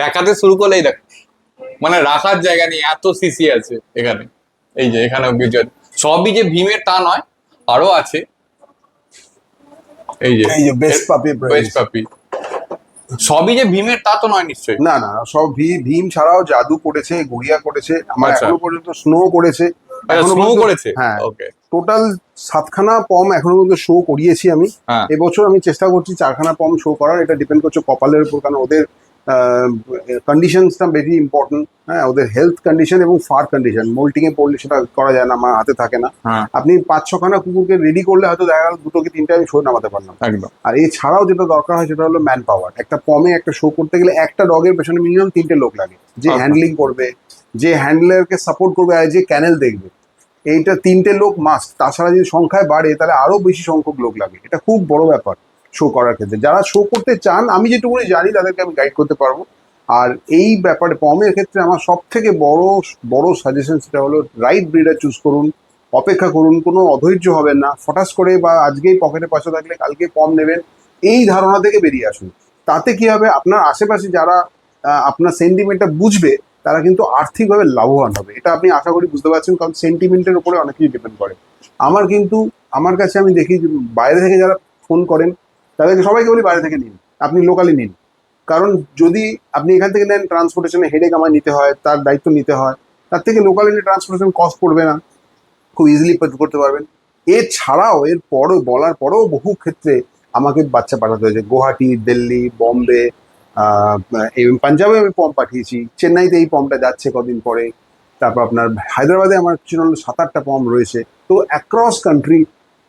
দেখাতে শুরু করলেই দেখো, মানে রাখার জায়গা নেই, এত সিসি আছে এখানে। এই যে এখানেও কিছু আছে, সবই যে ভীমের তা নয়, আরো আছে। এই যে এই যে বেস্ট পাপি, বেস্ট পাপি, সবই যে ভীমের তা তো নয় নিশ্চয়ই। না না, সব ভীম ছাড়াও জাদু করেছে, গড়িয়া করেছে, আমার আচ্ছা। এখনো পর্যন্ত স্নো করেছে। এখনো স্নো পর্যন্ত- করেছে, হ্যাঁ, ওকে। টোটাল 7খানা পম এখনো পর্যন্ত শো করিয়েছি আমি। হ্যাঁ। এবছর আমি চেষ্টা করছি 4খানা পম শো করার। এটা ডিপেন্ড করছে কপালের উপর, কারণ ওদের কন্ডিশনসটা ভেরি ইম্পর্টেন্ট। হ্যাঁ, ওদের হেলথ কন্ডিশন এবং ফার কন্ডিশন, মোল্টিং এ পড়লে সেটা করা যায় না, আমার হাতে থাকে না। হ্যাঁ, আপনি 5-6খানা কুকুরকে রেডি করলে হয়তো দেখা গেল 2 কি 3টে আমি শো নামাতে পারলাম। একদম। আর এছাড়াও যেটা দরকার হয় সেটা হলো ম্যান পাওয়ার। একটা পমে একটা শো করতে গেলে একটা ডগের পেছনে মিনিমাম 3টে লোক লাগে, যে আচ্ছা। হ্যান্ডলিং করবে, যে হ্যান্ডলারকে সাপোর্ট করবে, আর যে ক্যানেল দেখবে। এইটা 3টে লোক মাস্ট। তাছাড়া যদি সংখ্যায় বাড়ে তাহলে আরো বেশি সংখ্যক লোক লাগে। এটা খুব বড় ব্যাপার শো করার ক্ষেত্রে। যারা শো করতে চান, আমি যেটুকুনি জানি তাদেরকে আমি গাইড করতে পারবো। আর এই ব্যাপারে পমের ক্ষেত্রে আমার সব থেকে বড় বড় সাজেশন সেটা হলো রাইট ব্রিডার চুজ করুন, অপেক্ষা করুন, কোনো অধৈর্য হবেন না, ফটাস করে বা আজকেই পকেটে পয়সা থাকলে কালকে পম নেবেন, এই ধারণা থেকে বেরিয়ে আসুন। তাতে কি হবে, আপনার আশেপাশে যারা আপনার সেন্টিমেন্টটা বুঝবে তারা কিন্তু আর্থিকভাবে লাভবান হবে। এটা আপনি আশা করি বুঝতে পারছেন, কারণ সেন্টিমেন্টের উপরে অনেক কিছু ডিপেন্ড করে। আমার কাছে আমি দেখি যে বাইরে থেকে যারা ফোন করেন তাদেরকে সবাইকে বলি বাইরে থেকে নিন, আপনি লোকালি নিন। কারণ যদি আপনি এখান থেকে নেন, ট্রান্সপোর্টেশনে হেডেক আমার নিতে হয়, তার দায়িত্ব নিতে হয়, তার থেকে লোকাল এনে ট্রান্সপোর্টেশন কস্ট পড়বে না, খুব ইজিলি করতে পারবেন। এছাড়াও এর পরও বলার পরেও বহু ক্ষেত্রে আমাকে বাচ্চা পাঠাতে হয়েছে, গুয়াহাটি, দিল্লি, বম্বে, এবং পাঞ্জাবে আমি পম্প পাঠিয়েছি, চেন্নাইতে এই পম্পটা যাচ্ছে কদিন পরে, তারপর আপনার হায়দ্রাবাদে আমার ছিল 7-8টা পম্প রয়েছে। তো অ্যাক্রস কান্ট্রি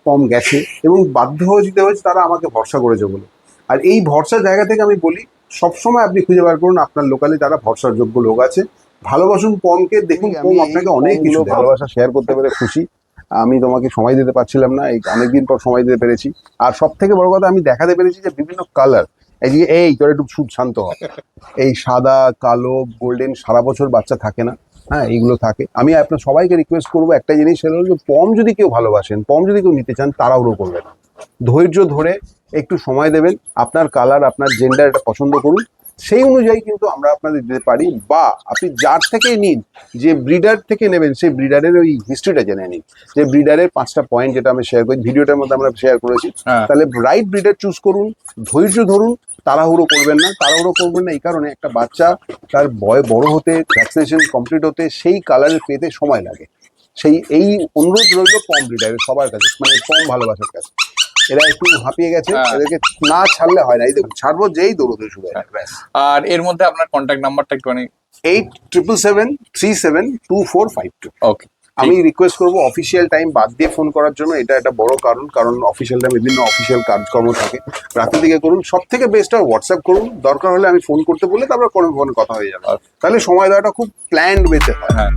পম্প গেছে এবং বাধ্য হয়ে দিতে হয়েছে, তারা আমাকে ভরসা করেছে বলে। আর এই ভরসার জায়গা থেকে আমি বলি, সবসময় আপনি খুঁজে বার করুন আপনার লোকালে যারা ভরসার যোগ্য লোক আছে, ভালোবাসুন পমকে, দেখুন পম আপনাকে অনেক কিছু ভালোবাসা শেয়ার করতে পেরে খুশি। আমি তোমাকে সময় দিতে পারছিলাম না, এই অনেকদিন পর সময় দিতে পেরেছি। আর সব থেকে বড় কথা, আমি দেখাতে পেরেছি যে বিভিন্ন কালার, এই তোর একটু শান্ত হয়, এই সাদা, কালো, গোল্ডেন সারা বছর বাচ্চা থাকে না, হ্যাঁ এইগুলো থাকে। আমি আপনার সবাইকে রিকোয়েস্ট করবো একটা জিনিস, সেটা হলো যে পম যদি কেউ ভালোবাসেন, পম যদি কেউ নিতে চান, তাড়াহুড়ো করবেন না, ধৈর্য ধরে একটু সময় দেবেন, আপনার কালার, আপনার জেন্ডার এটা পছন্দ করুন, সেই অনুযায়ী কিন্তু আমরা আপনাদের দিতে পারি। বা আপনি যার থেকে নিন, যে ব্রিডার থেকে নেবেন, সেই ব্রিডারের ওই হিস্ট্রিটা জেনে নিন, যে ব্রিডারের 5টা পয়েন্ট যেটা আমি শেয়ার করি ভিডিওটার মধ্যে আমরা শেয়ার করেছি। তাহলে রাইট ব্রিডার চুজ করুন, ধৈর্য ধরুন, তাড়াহুড়ো করবেন না। তাড়াহুড়ো করবেন না এই কারণে, একটা বাচ্চা তার বড় হতে, ভ্যাকসিনেশন কমপ্লিট হতে, সেই কালারের পেতে সময় লাগে। এই অনুরোধ রইল পম ব্রিডারের সবার কাছে, মানে পম ভালোবাসার কাছে। এরা একটু হাঁপিয়ে গেছে, এদেরকে না ছাড়লে হয় না। এই দেখুন, ছাড়বো যেই দৌড়তে শুরু হয়। আর এর মধ্যে আপনার কন্ট্যাক্ট নাম্বারটা একটুখানি। 8777372452। ওকে, আমি রিকোয়েস্ট করবো অফিসিয়াল টাইম বাদ দিয়ে ফোন করার জন্য, এটা একটা বড় কারণ অফিসিয়াল টাইম বিভিন্ন অফিসিয়াল কাজকর্ম থাকে, রাতের দিকে করুন। সব থেকে বেস্ট আর হোয়াটসঅ্যাপ করুন, দরকার হলে আমি ফোন করতে বলে তারপর ফোনে কথা হয়ে যাবে, তাহলে সময় দেওয়াটা খুব প্ল্যান্ড ওয়েতে হয়। হ্যাঁ।